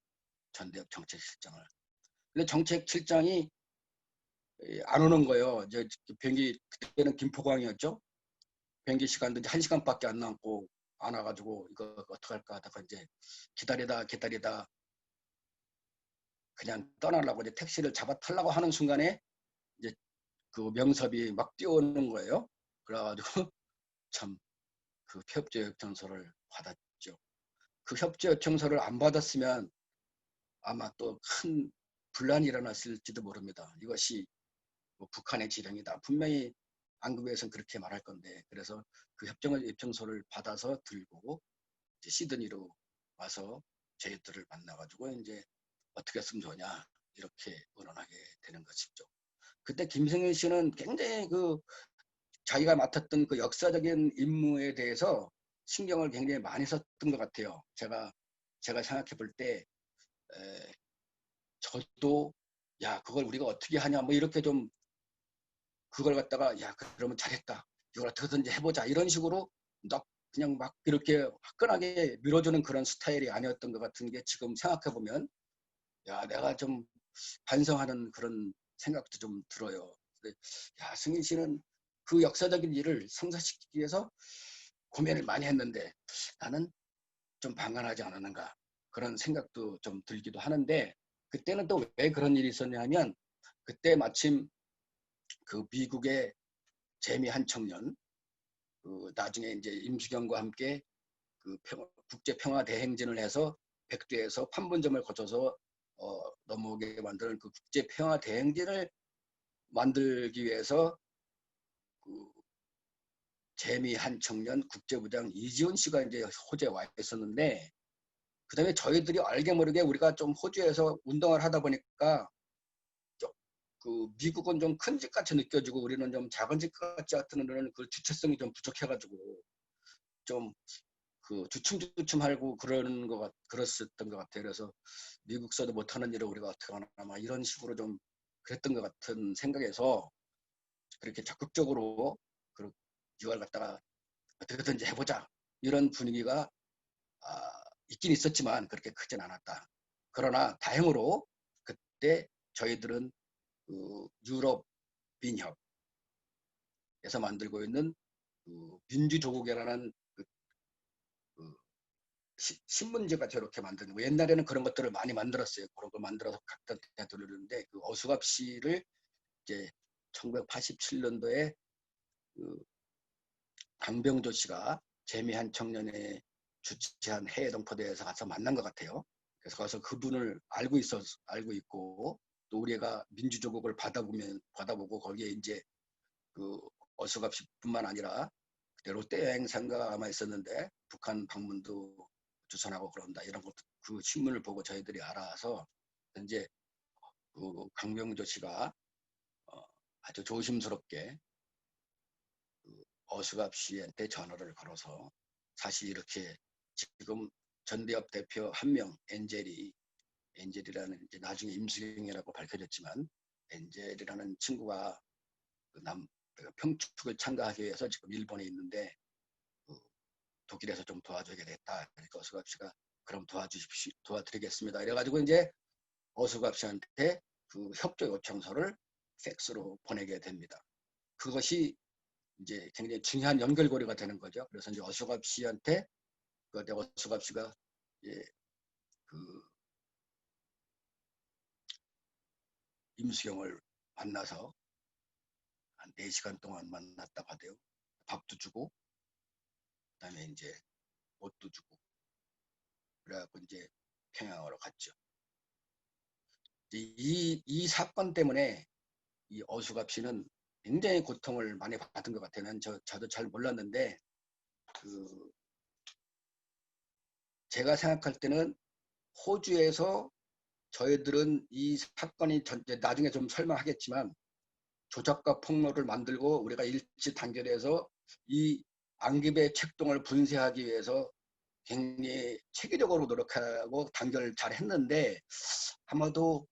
S5: 전대협 정책실장을. 근데 정책실장이 안 오는 거예요. 이제 비행기 그때는 김포공항이었죠. 비행기 시간도 이제 1시간밖에 안 남고 안 와가지고 이거 어떡할까 하다가 이제 기다리다 그냥 떠나려고 이제 택시를 잡아 타려고 하는 순간에 이제 그 명섭이 막 뛰어오는 거예요. 그래가지고 참 그 협조 요청서를 받았죠. 그 협조 요청서를 안 받았으면 아마 또 큰 분란이 일어났을지도 모릅니다. 이것이 뭐 북한의 지령이다. 분명히 안국에서는 그렇게 말할 건데 그래서 그 협조 요청서를 받아서 들고 이제 시드니로 와서 저희들을 만나가지고 이제 어떻게 했으면 좋냐 이렇게 의논하게 되는 것이죠. 그때 김승윤 씨는 굉장히 그 자기가 맡았던 그 역사적인 임무에 대해서 신경을 굉장히 많이 썼던 것 같아요. 제가 생각해 볼 때 저도 야 그걸 우리가 어떻게 하냐 뭐 이렇게 좀 그걸 갖다가 야 그러면 잘했다 이걸 어떻게든지 해보자 이런 식으로 그냥 막 이렇게 화끈하게 밀어주는 그런 스타일이 아니었던 것 같은 게 지금 생각해 보면 야 내가 좀 반성하는 그런 생각도 좀 들어요. 근데 야 승인 씨는 그 역사적인 일을 성사시키기 위해서 고민을 많이 했는데 나는 좀 방관하지 않았는가 그런 생각도 좀 들기도 하는데 그때는 또 왜 그런 일이 있었냐면 그때 마침 그 미국의 재미 한 청년 그 나중에 이제 임수경과 함께 그 국제 평화 대행진을 해서 백두에서 판문점을 거쳐서 넘어오게 만드는 그 국제 평화 대행진을 만들기 위해서 그 재미 한 청년 국제부장 이지훈 씨가 이제 호주에 와 있었는데 그다음에 저희들이 알게 모르게 우리가 좀 호주에서 운동을 하다 보니까 그 미국은 좀 큰 집 같이 느껴지고 우리는 좀 작은 집 같지 같은 그 주체성이 좀 부족해가지고 좀 그 주춤주춤하고 그랬었던 것 같아요. 그래서 미국서도 못하는 일을 우리가 어떻게 하나 막 이런 식으로 좀 그랬던 것 같은 생각에서 그렇게 적극적으로 이걸 갖다가 어떻게든지 해보자 이런 분위기가 있긴 있었지만 그렇게 크진 않았다. 그러나 다행으로 그때 저희들은 그 유럽 민협에서 만들고 있는 그 민주조국이라는 그 신문지가 저렇게 만드는 거. 옛날에는 그런 것들을 많이 만들었어요. 그런 걸 만들어서 각자 돌리는데 그 어수갑시를 이제 1987년도에 그 강병조 씨가 재미한 청년의 주최한 해외 동포대회에서 가서 만난 것 같아요. 그래서 가서 그분을 알고 있고 또 우리가 민주조국을 받아보고 거기에 이제 그 어수갑시뿐만 아니라 그때 롯데 여행사인가 아마 있었는데 북한 방문도 주선하고 그런다 이런 것도 그 신문을 보고 저희들이 알아서 이제 그 강병조 씨가 아주 조심스럽게 그 어수갑 씨한테 전화를 걸어서 사실 이렇게 지금 전대협 대표 한 명 엔젤이라는 이제 나중에 임수경이라고 밝혀졌지만 엔젤이라는 친구가 그 평축을 참가하기 위해서 지금 일본에 있는데 그 독일에서 좀 도와줘야 됐다. 그러니까 어수갑 씨가 그럼 도와드리겠습니다. 이래가지고 이제 어수갑 씨한테 그 협조 요청서를 팩스로 보내게 됩니다. 그것이 이제 굉장히 중요한 연결고리가 되는 거죠. 그래서 이제 어수갑 씨한테 어수갑 씨가 이제 그 임수경을 만나서 한 4시간 동안 만났다고 하대요. 밥도 주고 그다음에 이제 옷도 주고 그래갖고 이제 평양으로 갔죠. 이 사건 때문에 이 어수갑 씨는 굉장히 고통을 많이 받은 것 같아요. 저도 잘 몰랐는데 그 제가 생각할 때는 호주에서 저희들은 이 사건이 나중에 좀 설명하겠지만 조작과 폭로를 만들고 우리가 일치 단결해서 이 안기부의 책동을 분쇄하기 위해서 굉장히 체계적으로 노력하고 단결을 잘 했는데 아마도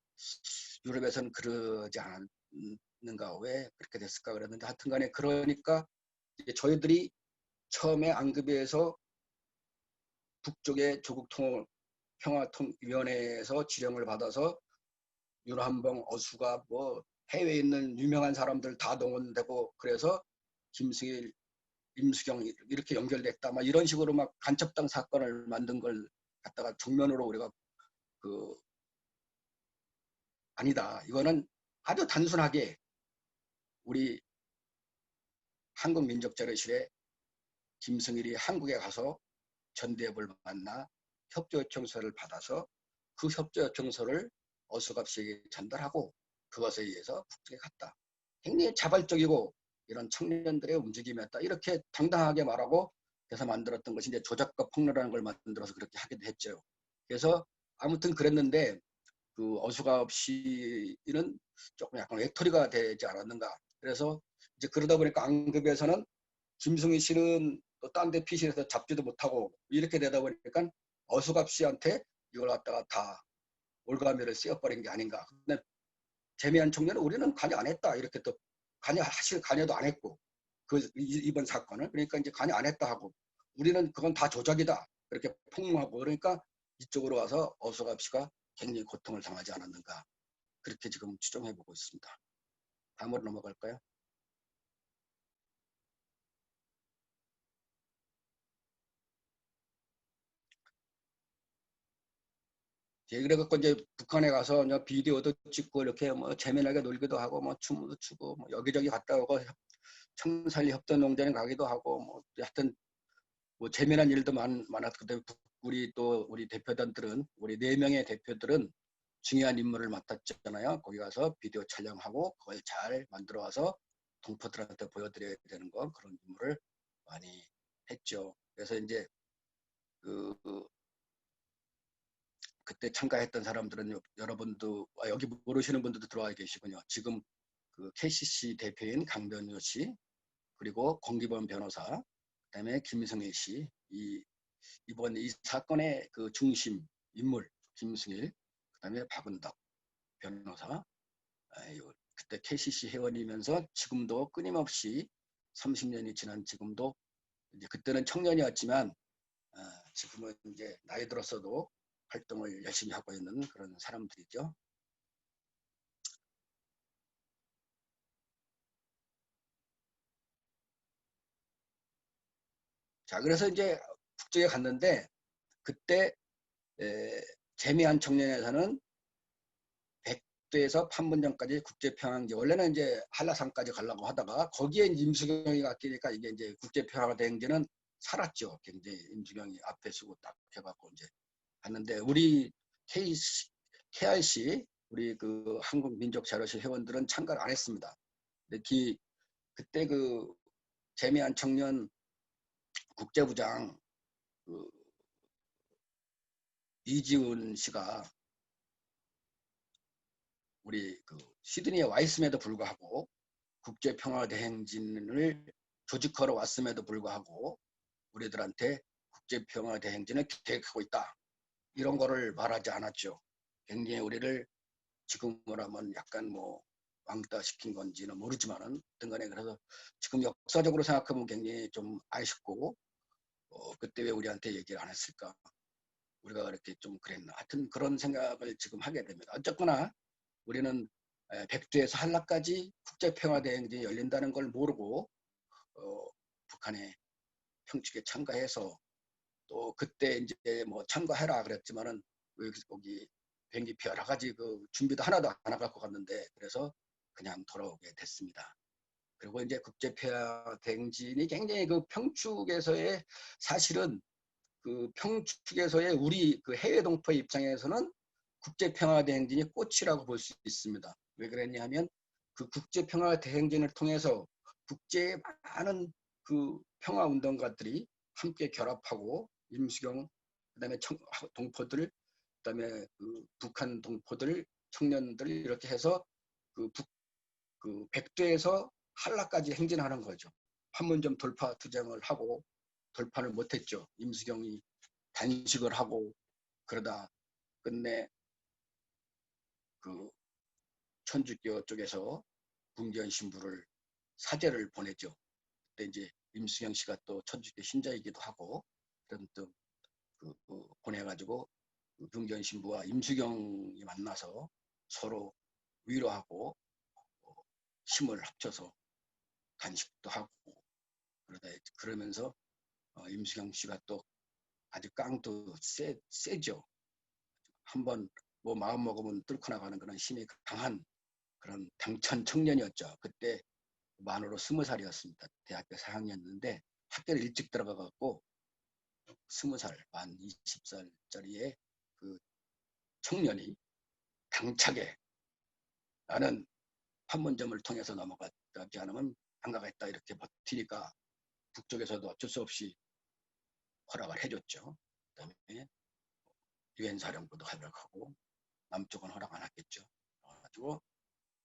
S5: 유럽에서는 그러지 않는가 왜 그렇게 됐을까 그랬는데 하여튼간에 그러니까 이제 저희들이 처음에 안기부에서 북쪽의 조국평화위원회에서 지령을 받아서 윤한봉, 어수갑, 뭐 해외에 있는 유명한 사람들 다 동원되고 그래서 김승일, 임수경 이렇게 연결됐다. 막 이런 식으로 막 간첩당 사건을 만든 걸 갖다가 정면으로 우리가 그 아니다. 이거는 아주 단순하게 우리 한국민족자료실에 김승일이 한국에 가서 전대협을 만나 협조 요청서를 받아서 그 협조 요청서를 어수갑 씨에게 전달하고 그것에 의해서 북쪽에 갔다. 굉장히 자발적이고 이런 청년들의 움직임이었다. 이렇게 당당하게 말하고 그래서 만들었던 것이 이제 조작과 폭로라는 걸 만들어서 그렇게 하기도 했죠. 그래서 아무튼 그랬는데 그 어수갑 씨는 조금 약간 외톨이가 되지 않았는가. 그래서 이제 그러다 보니까 안급에서는 김승희 씨는 또 딴 데 피신해서 잡지도 못하고 이렇게 되다 보니까 어수갑 씨한테 이걸 갖다가 다 올가미를 씌워버린 게 아닌가. 근데 재미한 청년은 우리는 관여 안 했다. 이렇게 또 관여도 안 했고 이번 사건을 그러니까 이제 관여 안 했다 하고 우리는 그건 다 조작이다. 그렇게 폭로하고 그러니까 이쪽으로 와서 어수갑 씨가 굉장히 고통을 당하지 않았는가. 그렇게 지금 추정해보고 있습니다. 다음으로 넘어갈까요? 예, 그래갖고 이제 북한에 가서 이제 비디오도 찍고 이렇게 뭐 재미나게 놀기도 하고 뭐 춤도 추고 뭐 여기저기 갔다 오고 청산리 협동농장에 가기도 하고 뭐 하여튼 뭐 재미난 일도 많았거든요. 우리 대표단들은 우리 4명의 대표들은 중요한 임무를 맡았잖아요. 거기 가서 비디오 촬영하고 그걸 잘 만들어 와서 동포들한테 보여드려야 되는 거 그런 임무를 많이 했죠. 그래서 이제 그때 참가했던 사람들은 여러분도 여기 모르시는 분들도 들어와 계시군요. 지금 그 KCC 대표인 강변효 씨 그리고 공기범 변호사 그다음에 김승일 씨 이번 이 사건의 그 중심 인물 김승일 그다음에 박은덕 변호사 그때 KCC 회원이면서 지금도 끊임없이 30년이 지난 지금도 이제 그때는 청년이었지만 지금은 이제 나이 들었어도 활동을 열심히 하고 있는 그런 사람들이죠. 자, 그래서 이제 북쪽에 갔는데 그때 재미한 청년에서는 백두에서 판문점까지 국제평화대행진, 원래는 이제 한라산까지 가려고 하다가 거기에 임수경이 갔으니까 이게 이제 국제평화대행진은 살았죠. 굉장히 임수경이 앞에 서고 딱 해갖고 이제 갔는데 우리 KRC 우리 그 한국민족자료실 회원들은 참가를 안 했습니다. 근데 그때 그 재미한 청년 국제부장 그 이지훈 씨가 우리 그 시드니에 와 있음에도 불구하고 국제평화대행진을 조직하러 왔음에도 불구하고 우리들한테 국제평화대행진을 계획하고 있다. 이런 거를 말하지 않았죠. 굉장히 우리를 지금으로 하면 약간 뭐 왕따시킨 건지는 모르지만은 등간에 그래서 지금 역사적으로 생각하면 굉장히 좀 아쉽고 그때 왜 우리한테 얘기를 안 했을까? 우리가 그렇게 좀 그랬나? 하여튼 그런 생각을 지금 하게 됩니다. 어쨌거나 우리는 백두에서 한라까지 국제평화대행진이 열린다는 걸 모르고 북한의 평축에 참가해서 또 그때 이제 뭐 참가해라 그랬지만은 거기 비행기표 여러 가지 그 준비도 하나도 안 갖고 갔는데 그래서 그냥 돌아오게 됐습니다. 그리고 이제 국제평화대행진이 굉장히 그 평축에서의 사실은 그 평축에서의 우리 그 해외 동포 입장에서는 국제평화대행진이 꽃이라고 볼 수 있습니다. 왜 그랬냐 하면 그 국제평화대행진을 통해서 국제의 많은 그 평화운동가들이 함께 결합하고 임수경 그다음에 동포들 그다음에 그 북한 동포들 청년들 이렇게 해서 그 백두에서 한라까지 행진하는 거죠. 판문점 돌파 투쟁을 하고 돌파를 못했죠. 임수경이 단식을 하고 그러다 끝내 그 천주교 쪽에서 문기현 신부를 사제를 보냈죠. 그때 이제 임수경 씨가 또 천주교 신자이기도 하고 그런 또 보내가지고 문기현 신부와 임수경이 만나서 서로 위로하고 힘을 합쳐서 단식도 하고 그러면서 임수경 씨가 또 아주 깡도 세죠. 한번 뭐 마음 먹으면 뚫고 나가는 그런 힘이 강한 그런 당찬 청년이었죠. 그때 만으로 20살이었습니다. 대학교 4학년이었는데 학교를 일찍 들어가갖고 20살, 만 20살짜리의 그 청년이 당차게 나는 판문점을 통해서 넘어가지 않으면 안 가겠다 이렇게 버티니까 북쪽에서도 어쩔 수 없이 허락을 해줬죠. 그다음에 유엔 사령부도 허락하고 남쪽은 허락 안 했겠죠. 그래가지고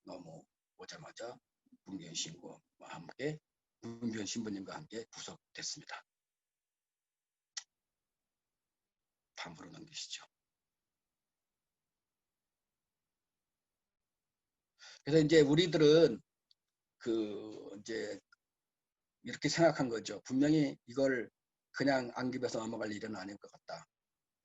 S5: 넘어오자마자 문기현 신부와 함께 문기현 신부님과 함께 구속됐습니다. 다음으로 넘기시죠. 그래서 이제 우리들은 이제 이렇게 생각한 거죠. 분명히 이걸 그냥 안깁에서 넘어갈 일은 아닐 것 같다.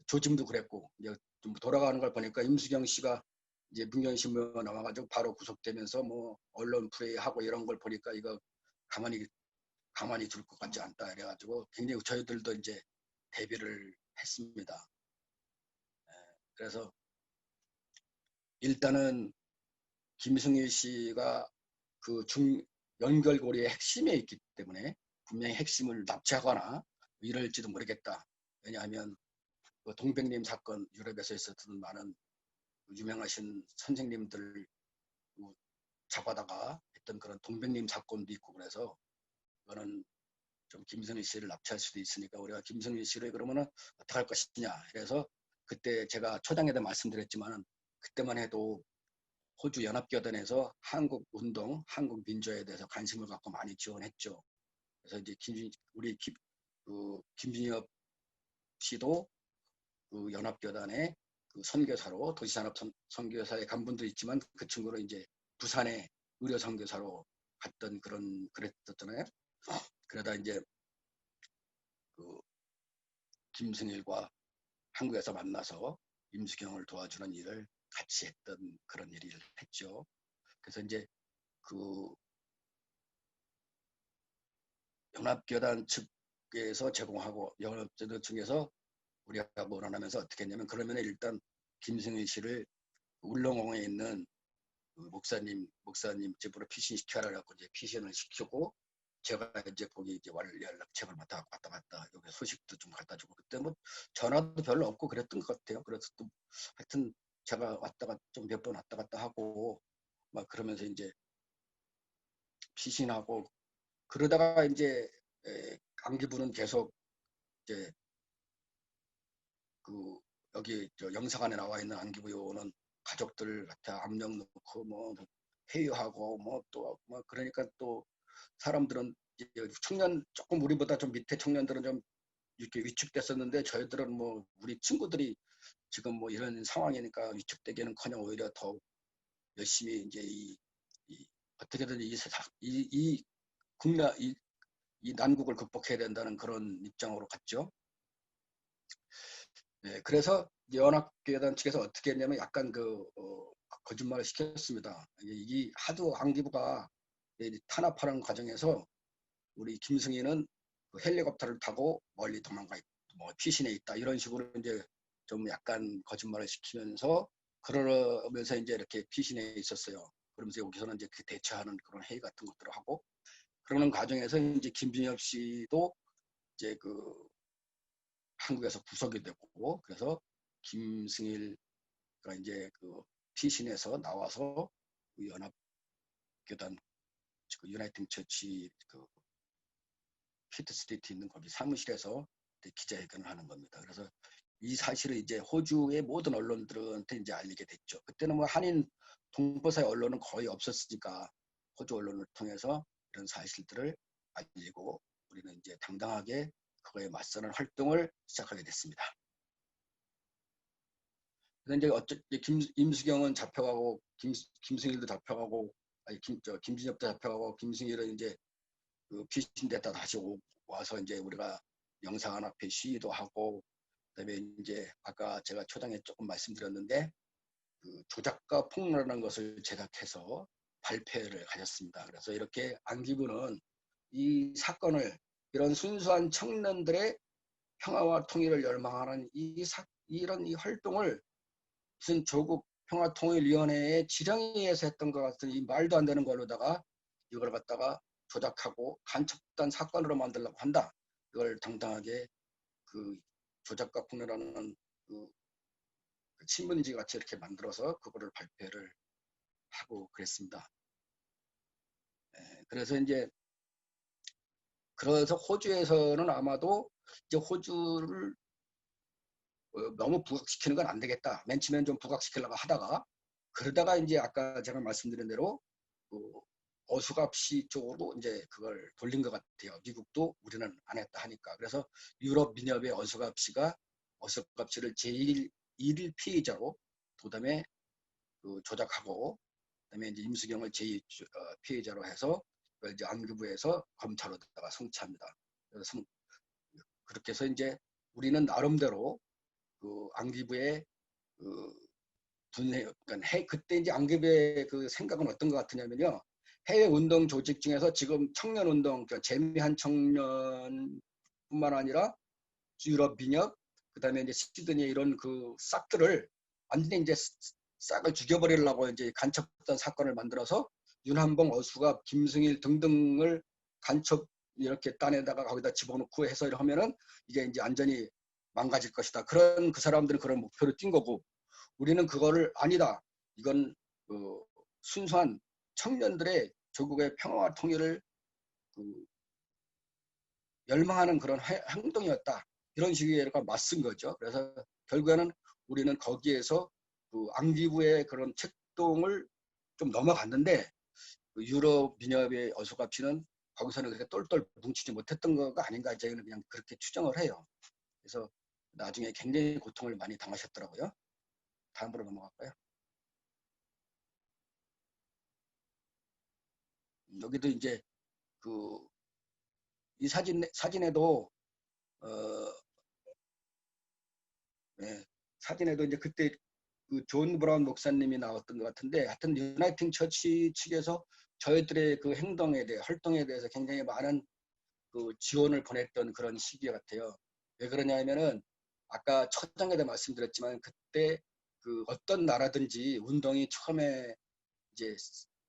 S5: 조짐도 그랬고 이제 좀 돌아가는 걸 보니까 임수경 씨가 이제 문기현 신부가 나와가지고 바로 구속되면서 뭐 언론 플레이하고 이런 걸 보니까 이거 가만히 둘 것 같지 않다 이래가지고 굉장히 저희들도 이제 대비를 했습니다. 그래서 일단은 김승일 씨가 그 연결고리의 핵심에 있기 때문에 분명히 핵심을 납치하거나 이럴지도 모르겠다. 왜냐하면 그 동백님 사건 유럽에서 있었던 많은 유명하신 선생님들 잡아다가 했던 그런 동백님 사건도 있고 그래서 그거는 좀 김승일 씨를 납치할 수도 있으니까 우리가 김승일 씨를 그러면은 어떻게 할 것이냐. 그래서 그때 제가 초장에도 말씀드렸지만은 그때만 해도 호주 연합교단에서 한국 운동, 한국 민주화에 대해서 관심을 갖고 많이 지원했죠. 그래서 이제 김준엽 씨도 그 연합교단의 그 선교사로 도시산업 선교사에 간 분도 있지만 그 친구로 이제 부산에 의료 선교사로 갔던 그랬었잖아요. 그러다 이제 그 김승일과 한국에서 만나서 임수경을 도와주는 일을 같이 했던 그런 일을 했죠. 그래서 이제 그 연합교단 측에서 제공하고 연합교단 측에서 우리가 몰아나면서 어떻게 했냐면 그러면 일단 김승일 씨를 울릉공에 있는 그 목사님 집으로 피신시켜라라고 이제 피신을 시키고 제가 이제 거기 이제 연락책을 왔다 갔다 여기 소식도 좀 갖다 주고 그때 뭐 전화도 별로 없고 그랬던 것 같아요. 그래서 또 하여튼 제가 좀 몇 번 왔다 갔다 하고 막 그러면서 이제 피신하고 그러다가 이제 안기부는 계속 이제 그 여기 저 영사관에 나와 있는 안기부 요원은 가족들 같아 압력 넣고 뭐 회유하고 뭐 또 뭐 그러니까 또 사람들은 청년 조금 우리보다 좀 밑에 청년들은 좀 이렇게 위축됐었는데 저희들은 뭐 우리 친구들이 지금 뭐 이런 상황이니까 위축되기는커녕 오히려 더 열심히 이제 어떻게든 이 난국을 극복해야 된다는 그런 입장으로 갔죠. 네, 그래서 연합교회단 측에서 어떻게 했냐면 약간 거짓말을 시켰습니다. 이 하도 안기부가 탄압하는 과정에서 우리 김승희는 그 헬리콥터를 타고 멀리 도망가 있고 뭐 피신해 있다 이런 식으로 이제 좀 약간 거짓말을 시키면서 그러면서 이제 이렇게 피신해 있었어요. 그러면서 여기서는 이제 그 대처하는 그런 회의 같은 것들을 하고 그러는 과정에서 이제 김준엽 씨도 이제 그 한국에서 구속이 되고 그래서 김승일가 이제 그 피신해서 나와서 그 연합교단 그 유나이팅 처치 그 피트스트리트 있는 거기 사무실에서 기자회견을 하는 겁니다. 그래서 이 사실을 이제 호주의 모든 언론들한테 이제 알리게 됐죠. 그때는 뭐 한인 동포사의 언론은 거의 없었으니까 호주 언론을 통해서 이런 사실들을 알리고 우리는 이제 당당하게 그거에 맞서는 활동을 시작하게 됐습니다. 그래서 이제 임수경은 잡혀가고 김승일도 잡혀가고 김진엽도 잡혀가고 김승일은 이제 그 피신됐다 다시 와서 이제 우리가 영사관 앞에 시위도 하고 그다음에 이제 아까 제가 초장에 조금 말씀드렸는데 그 조작과 폭로라는 것을 제작해서 발표를 가졌습니다. 그래서 이렇게 안기부는 이 사건을 이런 순수한 청년들의 평화와 통일을 열망하는 이런 활동을 무슨 조국 평화통일위원회의 지령에 의해서 했던 것 같은 이 말도 안 되는 걸로다가 이걸 갖다가 조작하고 간첩단 사건으로 만들려고 한다. 이걸 당당하게 그 조작과 폭로라는 그 신문지 같이 이렇게 만들어서 그거를 발표를 하고 그랬습니다. 그래서 이제 그래서 호주에서는 아마도 이제 호주를 너무 부각시키는 건 안 되겠다. 맨 처음엔 좀 부각시키려고 하다가 그러다가 이제 아까 제가 말씀드린 대로 그 어수갑시 쪽으로 이제 그걸 돌린 것 같아요. 미국도 우리는 안 했다 하니까. 그래서 유럽 민협의 어수갑시를 제1 피의자로 그다음에 그 조작하고 그다음에 이제 임수경을 제2 피의자로 해서 그걸 이제 안기부에서 검찰로다가 송치합니다. 그래서 그렇게 해서 이제 우리는 나름대로 그 안기부의 그 분해, 그러니까 그때 이제 안기부의 그 생각은 어떤 것 같으냐면요. 해외 운동 조직 중에서 지금 청년 운동, 그러니까 재미한 청년뿐만 아니라 유럽 민협, 그다음에 이제 시드니 이런 그 싹들을 완전히 이제 싹을 죽여버리려고 이제 간첩단 사건을 만들어서 윤한봉, 어수갑, 김승일 등등을 간첩 이렇게 딴에다가 거기다 집어넣고 해서 하면은 이제 완전히 망가질 것이다. 그 사람들은 그런 목표를 띈 거고 우리는 그거를 아니다. 이건 순수한 청년들의 조국의 평화와 통일을 열망하는 그런 행동이었다. 이런 식의 맞선 거죠. 그래서 결국에는 우리는 거기에서 그 안기부의 그런 책동을 좀 넘어갔는데 유럽 민협의 어수갑시는 거기서는 그렇게 똘똘 뭉치지 못했던 거가 아닌가 저희는 그냥 그렇게 추정을 해요. 그래서 나중에 굉장히 고통을 많이 당하셨더라고요. 다음으로 넘어갈까요? 여기도 이제 이 사진에도 사진에도 이제 그때 그 존 브라운 목사님이 나왔던 것 같은데 하여튼 유나이팅 처치 측에서 저희들의 그 행동에 대해 활동에 대해서 굉장히 많은 그 지원을 보냈던 그런 시기 같아요. 왜 그러냐면은 아까 초장에도 말씀드렸지만 그때 그 어떤 나라든지 운동이 처음에 이제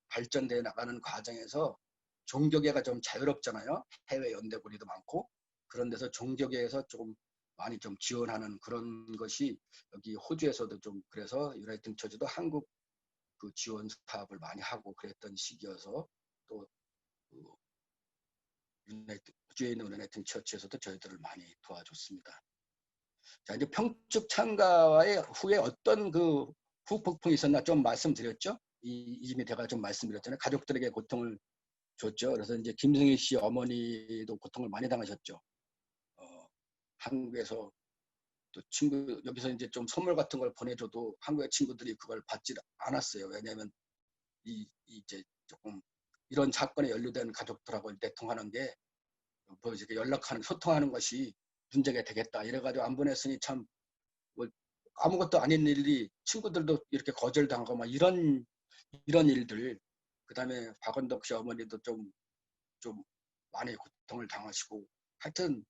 S5: 발전돼 나가는 과정에서 종교계가 좀 자유롭잖아요. 해외 연대고리도 많고 그런 데서 종교계에서 조금 많이 좀 지원하는 그런 것이 여기 호주에서도 좀 그래서 유나이팅 처치도 한국 그 지원 사업을 많이 하고 그랬던 시기여서 또 호주에 있는 유나이팅 처치에서도 저희들을 많이 도와줬습니다. 자, 이제 평축 참가의 후에 어떤 그 후폭풍이 있었나 좀 말씀드렸죠. 이미 제가 좀 말씀드렸잖아요. 가족들에게 고통을 줬죠. 그래서 이제 김승희 씨 어머니도 고통을 많이 당하셨죠. 한국에서 또 친구 여기서 이제 좀 선물 같은 걸 보내줘도 한국의 친구들이 그걸 받지 않았어요. 왜냐하면 이제 조금 이런 사건에 연루된 가족들하고 대통하는 게 뭐 이렇게 연락하는 소통하는 것이 문제가 되겠다. 이래가지고 안 보냈으니 참 뭐 아무것도 아닌 일이 친구들도 이렇게 거절당하고 막 이런 일들. 그다음에 박원덕 씨 어머니도 좀 많이 고통을 당하시고 하여튼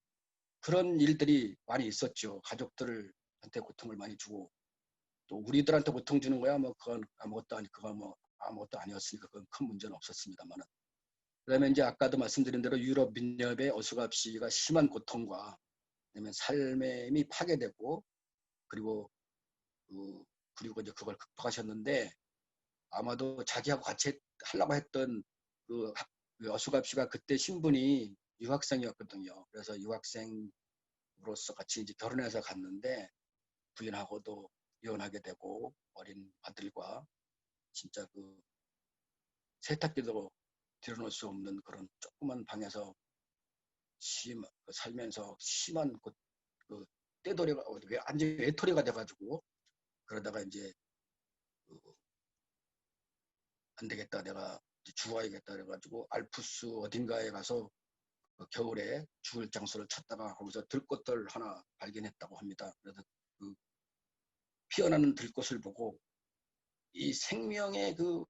S5: 그런 일들이 많이 있었죠. 가족들한테 고통을 많이 주고 또 우리들한테 고통 주는 거야 뭐 그건 아무것도 아니었으니까 그건 큰 문제는 없었습니다만은. 그다음에 이제 아까도 말씀드린 대로 유럽 민협의 어수갑시가 심한 고통과 그다음에 삶이 파괴되고 그리고 이제 그걸 극복하셨는데 아마도 자기하고 같이 하려고 했던 그 어수갑시가 그때 신분이 유학생이었거든요. 그래서 유학생으로서 같이 이제 결혼해서 갔는데 부인하고도 이혼하게 되고 어린 아들과 진짜 그 세탁기도 들여놓을 수 없는 그런 조그만 방에서 살면서 심한 그 떼돌이가 완전히 외톨이가 돼가지고 그러다가 이제 안 되겠다 내가 죽어야겠다 그래가지고 알프스 어딘가에 가서 그 겨울에 죽을 장소를 찾다가 거기서 들꽃들 하나 발견했다고 합니다. 그래서 그 피어나는 들꽃을 보고 이 생명의 그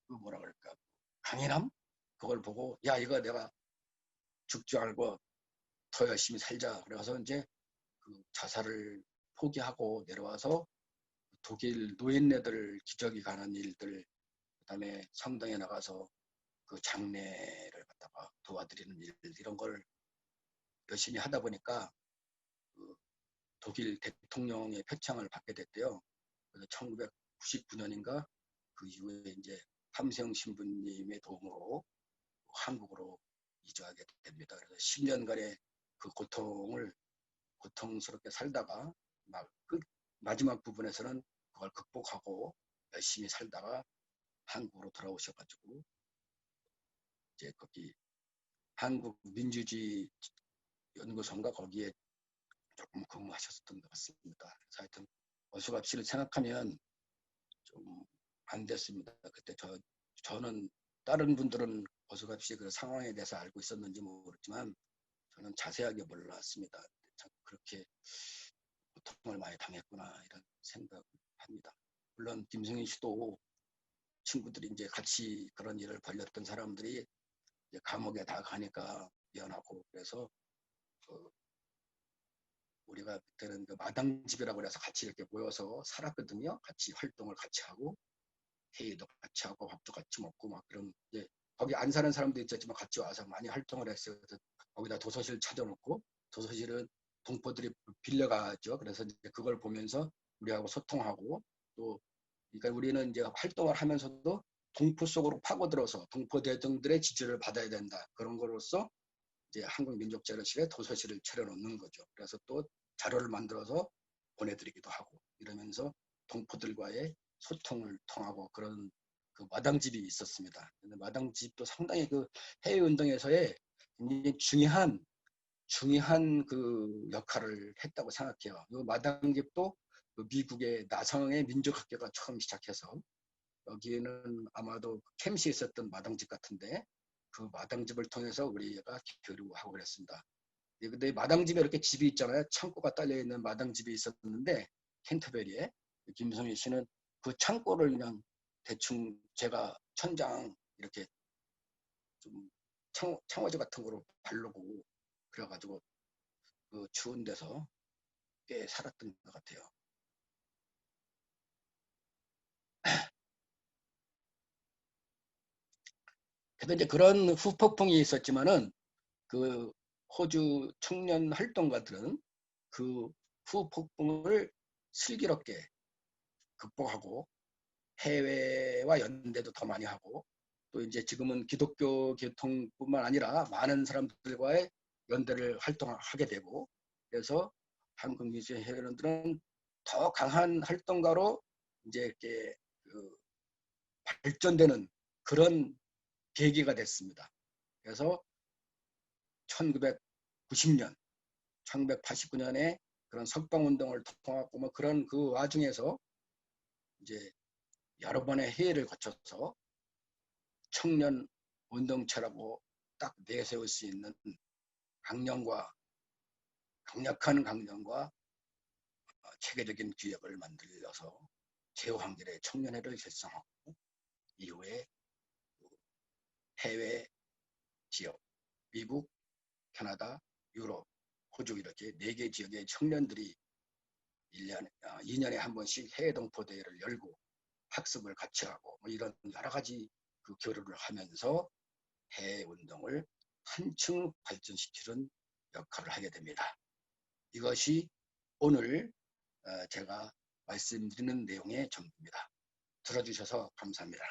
S5: 뭐라 그럴까 강인함 그걸 보고 야 이거 내가 죽지 말고 더 열심히 살자. 그래서 이제 그 자살을 포기하고 내려와서 독일 노인네들 기저귀 가는 일들 그다음에 성당에 나가서 그 장례를 갖다가 도와드리는 일들 이런 걸 열심히 하다 보니까 그 독일 대통령의 표창을 받게 됐대요. 그래서 1999년인가 그 이후에 이제 함세영 신부님의 도움으로 한국으로 이주하게 됩니다. 그래서 10년간의 그 고통스럽게 살다가 마지막 부분에서는 그걸 극복하고 열심히 살다가 한국으로 돌아오셔가지고 이제 거기 한국 민주주의 연구소인가 거기에 조금 근무하셨던 것 같습니다. 그래서 하여튼 어수갑시를 생각하면 좀 안 됐습니다. 그때 저는 다른 분들은 어수갑시 그 상황에 대해서 알고 있었는지 모르지만 저는 자세하게 몰랐습니다. 참 그렇게 고통을 많이 당했구나 이런 생각을 합니다. 물론 김승희 씨도 친구들이 이제 같이 그런 일을 벌였던 사람들이 이제 감옥에 다 가니까 미안하고 그래서 우리가 그때는 그 마당집이라고 해서 같이 이렇게 모여서 살았거든요. 같이 활동을 같이 하고 회의도 같이 하고 밥도 같이 먹고 막 그런 이제 거기 안 사는 사람도 있었지만 같이 와서 많이 활동을 했어요. 그래서 거기다 도서실 찾아놓고 도서실은 동포들이 빌려가죠. 그래서 이제 그걸 보면서 우리하고 소통하고 또 그러니까 우리는 이제 활동을 하면서도 동포 속으로 파고들어서 동포 대중들의 지지를 받아야 된다. 그런 거로서 이제 한국민족자료실에 도서실을 차려놓는 거죠. 그래서 또 자료를 만들어서 보내드리기도 하고 이러면서 동포들과의 소통을 통하고 그런 그 마당집이 있었습니다. 근데 마당집도 상당히 그 해외운동에서의 굉장히 중요한 그 역할을 했다고 생각해요. 그 마당집도 그 미국의 나성의 민족학교가 처음 시작해서 여기에는 아마도 캠시에 있었던 마당집 같은데 그 마당집을 통해서 우리가 교류하고 그랬습니다. 근데 마당집에 이렇게 집이 있잖아요. 창고가 딸려있는 마당집이 있었는데 캔터베리에 김성희 씨는 그 창고를 그냥 대충 제가 천장 이렇게 좀 창호지 같은 거로 바르고 그래가지고 그 추운 데서 꽤 살았던 것 같아요. 그래서 이제 그런 후폭풍이 있었지만은 그 호주 청년 활동가들은 그 후폭풍을 슬기롭게 극복하고 해외와 연대도 더 많이 하고 또 이제 지금은 기독교 계통뿐만 아니라 많은 사람들과의 연대를 활동하게 되고 그래서 한국 미주의 회원들은 더 강한 활동가로 이제 이렇게 그 발전되는 그런 계기가 됐습니다. 그래서 1990년, 1989년에 그런 석방운동을 통하고 뭐 그런 그 와중에서 이제 여러 번의 회의를 거쳐서 청년 운동체라고 딱 내세울 수 있는 강력한 강령과 체계적인 규약을 만들어서 제5항일의 청년회를 결성하고 이후에 해외 지역, 미국, 캐나다, 유럽, 호주 이렇게 4개 지역의 청년들이 2년에 한 번씩 해외 동포대회를 열고 학습을 같이 하고 뭐 이런 여러 가지 그 교류를 하면서 해외 운동을 한층 발전시키는 역할을 하게 됩니다. 이것이 오늘 제가 말씀드리는 내용의 전부입니다. 들어주셔서 감사합니다.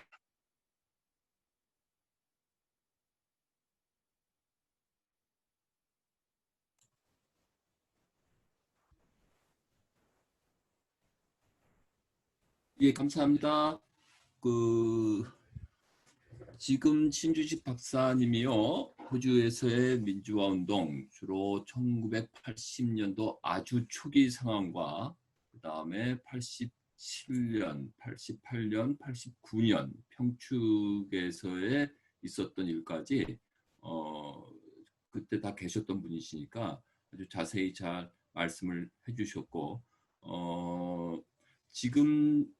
S1: 예, 감사합니다. 지금 신주식 박사님이요, 호주에서의 민주화 운동 주로 1980년도 아주 초기 상황과 그 다음에 87년, 88년, 89년 평축에서의 있었던 일까지 그때 다 계셨던 분이시니까 아주 자세히 잘 말씀을 해주셨고 지금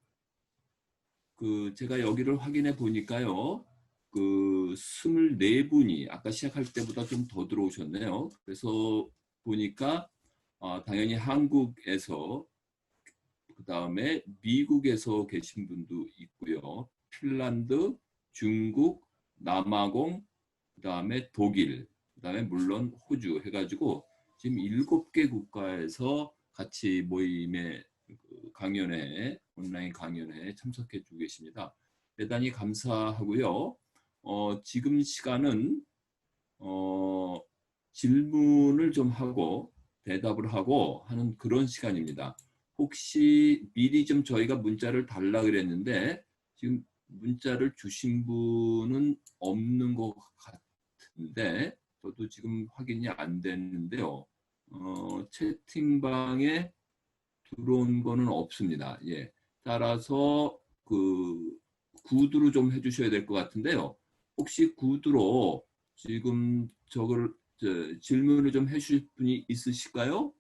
S1: 제가 여기를 확인해 보니까요. 24분이 아까 시작할 때보다 좀 더 들어오셨네요. 그래서 보니까 당연히 한국에서 그 다음에 미국에서 계신 분도 있고요. 핀란드, 중국, 남아공, 그 다음에 독일, 그 다음에 물론 호주 해가지고 지금 7개 국가에서 같이 모임에 강연회, 온라인 강연회에 참석해 주고 계십니다. 대단히 감사하고요. 지금 시간은 질문을 좀 하고 대답을 하고 하는 그런 시간입니다. 혹시 미리 좀 저희가 문자를 달라 그랬는데 지금 문자를 주신 분은 없는 것 같은데 저도 지금 확인이 안 됐는데요. 채팅방에 들어온 거는 없습니다. 예. 따라서 구두로 좀 해주셔야 될 것 같은데요. 혹시 구두로 지금 질문을 좀 해주실 분이 있으실까요?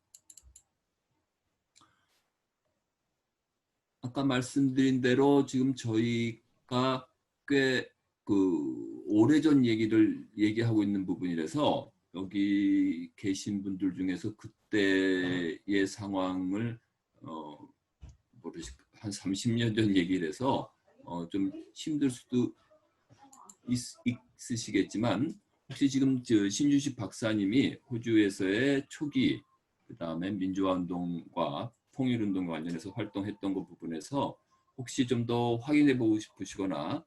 S1: 아까 말씀드린 대로 지금 저희가 꽤 오래전 얘기를 얘기하고 있는 부분이라서 여기 계신 분들 중에서 그때의 상황을 한 30년 전 얘기를 해서 좀 힘들 수도 있으시겠지만 혹시 지금 신주식 박사님이 호주에서의 초기 그 다음에 민주화운동과 통일운동과 관련해서 활동했던 그 부분에서 혹시 좀 더 확인해 보고 싶으시거나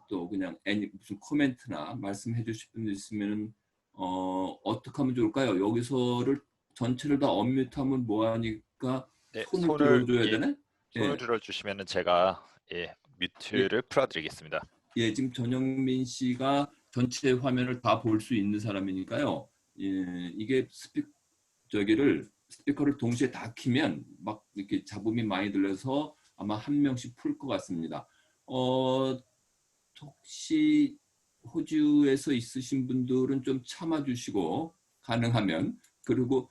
S1: 또 그냥 무슨 코멘트나 말씀해 주실 분 있으면 어떻게 하면 좋을까요? 여기서를 전체를 다 언뮤트하면 뭐하니까
S4: 네,
S1: 손을 들어줘야 되네?
S4: 손을 들어주시면 제가 뮤트를 풀어드리겠습니다.
S1: 예, 지금 전영민 씨가 전체 화면을 다 볼 수 있는 사람이니까요. 예, 이게 스피커를 동시에 다 키면 막 이렇게 잡음이 많이 들려서 아마 한 명씩 풀 것 같습니다. 혹시 호주에서 있으신 분들은 좀 참아주시고 가능하면 그리고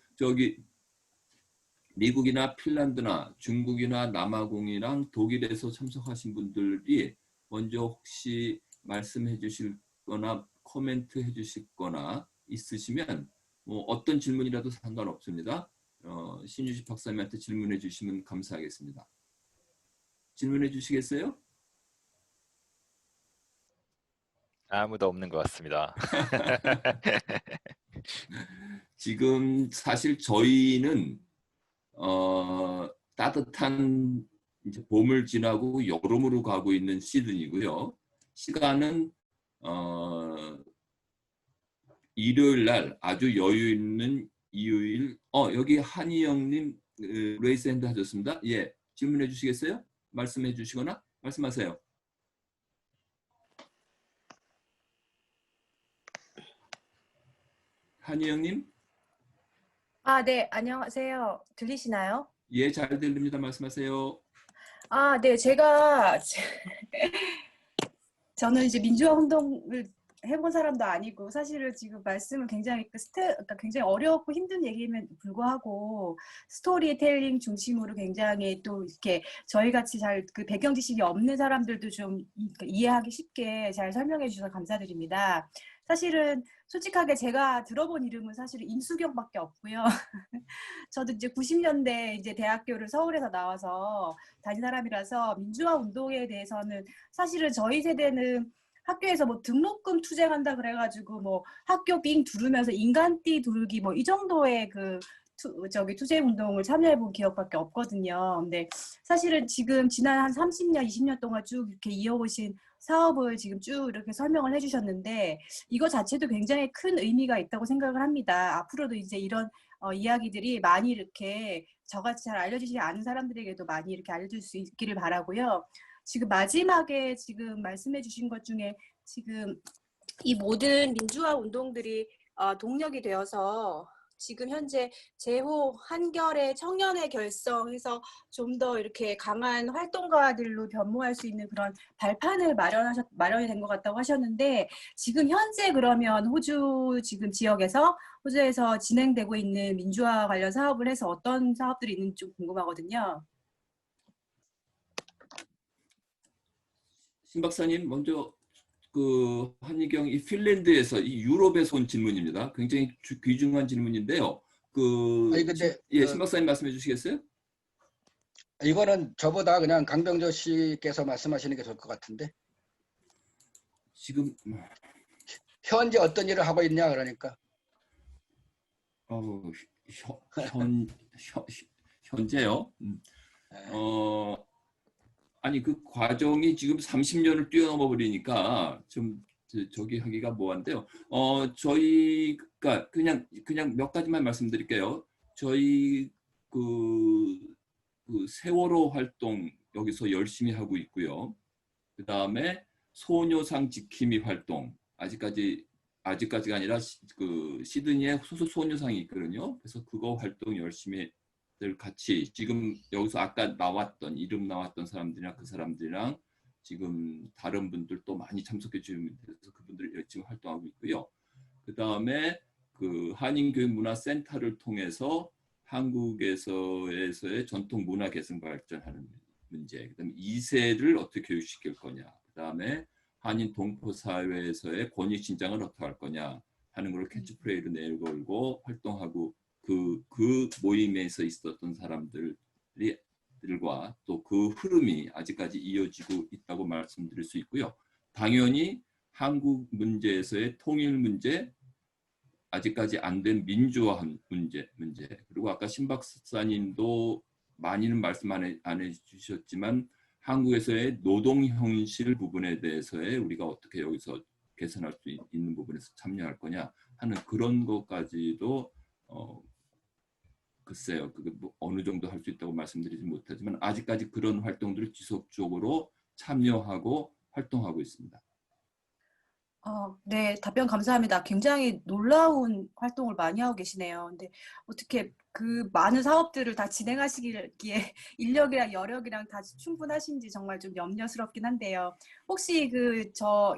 S1: 미국이나 핀란드나 중국이나 남아공이랑 독일에서 참석하신 분들이 먼저 혹시 말씀해 주실 거나 코멘트 해 주실 거나 있으시면 뭐 어떤 질문이라도 상관없습니다. 신유식 박사님한테 질문해 주시면 감사하겠습니다. 질문해 주시겠어요?
S4: 아무도 없는 것 같습니다.
S1: 지금 사실 저희는 따뜻한 이제 봄을 지나고 여름으로 가고 있는 시즌이고요. 시간은 일요일 날 아주 여유 있는 일요일. 여기 한희영님 레이스 핸드 하셨습니다. 예, 질문해 주시겠어요? 말씀해 주시거나 말씀하세요. 한희영님.
S12: 네, 안녕하세요. 들리시나요?
S1: 예, 잘 들립니다. 말씀하세요.
S12: 네, 저는 이제 민주화 운동을 해본 사람도 아니고 사실은 지금 말씀은 굉장히 그러니까 굉장히 어렵고 힘든 얘기임에도 불구하고 스토리텔링 중심으로 굉장히 또 이렇게 저희 같이 잘 그 배경 지식이 없는 사람들도 좀 이해하기 쉽게 잘 설명해 주셔서 감사드립니다. 사실은 솔직하게 제가 들어본 이름은 사실은 임수경밖에 없고요. 저도 이제 90년대 이제 대학교를 서울에서 나와서 다닌 사람이라서 민주화 운동에 대해서는 사실은 저희 세대는 학교에서 뭐 등록금 투쟁한다 그래가지고 뭐 학교 빙 두르면서 인간띠 두르기 뭐 이 정도의 그 투쟁 운동을 참여해본 기억밖에 없거든요. 근데 사실은 지금 지난 한 30년, 20년 동안 쭉 이렇게 이어오신 사업을 지금 쭉 이렇게 설명을 해주셨는데 이거 자체도 굉장히 큰 의미가 있다고 생각을 합니다. 앞으로도 이제 이런 이야기들이 많이 이렇게 저같이 잘 알려지지 않은 사람들에게도 많이 이렇게 알려줄 수 있기를 바라고요. 지금 마지막에 지금 말씀해 주신 것 중에 지금 이 모든 민주화 운동들이 동력이 되어서 지금 현재 제호 한결의 청년의 결성해서 좀 더 이렇게 강한 활동가들로 변모할 수 있는 그런 발판을 마련이 된 것 같다고 하셨는데 지금 현재 그러면 호주에서 진행되고 있는 민주화 관련 사업을 해서 어떤 사업들이 있는지 좀 궁금하거든요.
S1: 신 박사님 먼저 그 한희경 이 핀란드에서 이 유럽에서 온 질문입니다. 굉장히 귀중한 질문인데요. 신 박사님 말씀해 주시겠어요?
S5: 이거는 저보다 그냥 강병조 씨께서 말씀하시는 게 좋을 것 같은데.
S1: 지금
S5: 현재 어떤 일을 하고 있냐 그러니까.
S1: 현재요? 아니 그 과정이 지금 30년을 뛰어넘어 버리니까 좀 저기 하기가 뭐한데요. 저희가 그냥 몇 가지만 말씀드릴게요. 저희 그 세월호 활동 여기서 열심히 하고 있고요. 그 다음에 소녀상 지킴이 활동 아직까지가 아니라 그 시드니에 소녀상이 있거든요. 그래서 그거 활동 열심히 같이 지금 여기서 아까 이름 나왔던 사람들이나 그 사람들이랑 지금 다른 분들도 많이 참석해 주시면 돼서 그분들이 열심히 활동하고 있고요. 그 다음에 그 한인교육문화센터를 통해서 한국에서의 전통 문화 계승 발전하는 문제, 그다음에 2세를 어떻게 교육시킬 거냐, 그 다음에 한인 동포 사회에서의 권익 신장을 어떻게 할 거냐 하는 걸 캐치프레이로 내걸고 활동하고 그 모임에서 있었던 사람들과 또 그 흐름이 아직까지 이어지고 있다고 말씀드릴 수 있고요. 당연히 한국 문제에서의 통일 문제, 아직까지 안 된 민주화 문제 그리고 아까 신 박사님도 많이는 말씀 안 해주셨지만 한국에서의 노동 현실 부분에 대해서의 우리가 어떻게 여기서 개선할 수 있는 부분에서 참여할 거냐 하는 그런 것까지도 글쎄요, 그게 뭐 어느 정도 할 수 있다고 말씀드리지 못하지만 아직까지 그런 활동들을 지속적으로 참여하고 활동하고 있습니다.
S12: 네, 답변 감사합니다. 굉장히 놀라운 활동을 많이 하고 계시네요. 근데 어떻게 그 많은 사업들을 다 진행하시기에 인력이랑 여력이랑 다 충분하신지 정말 좀 염려스럽긴 한데요. 혹시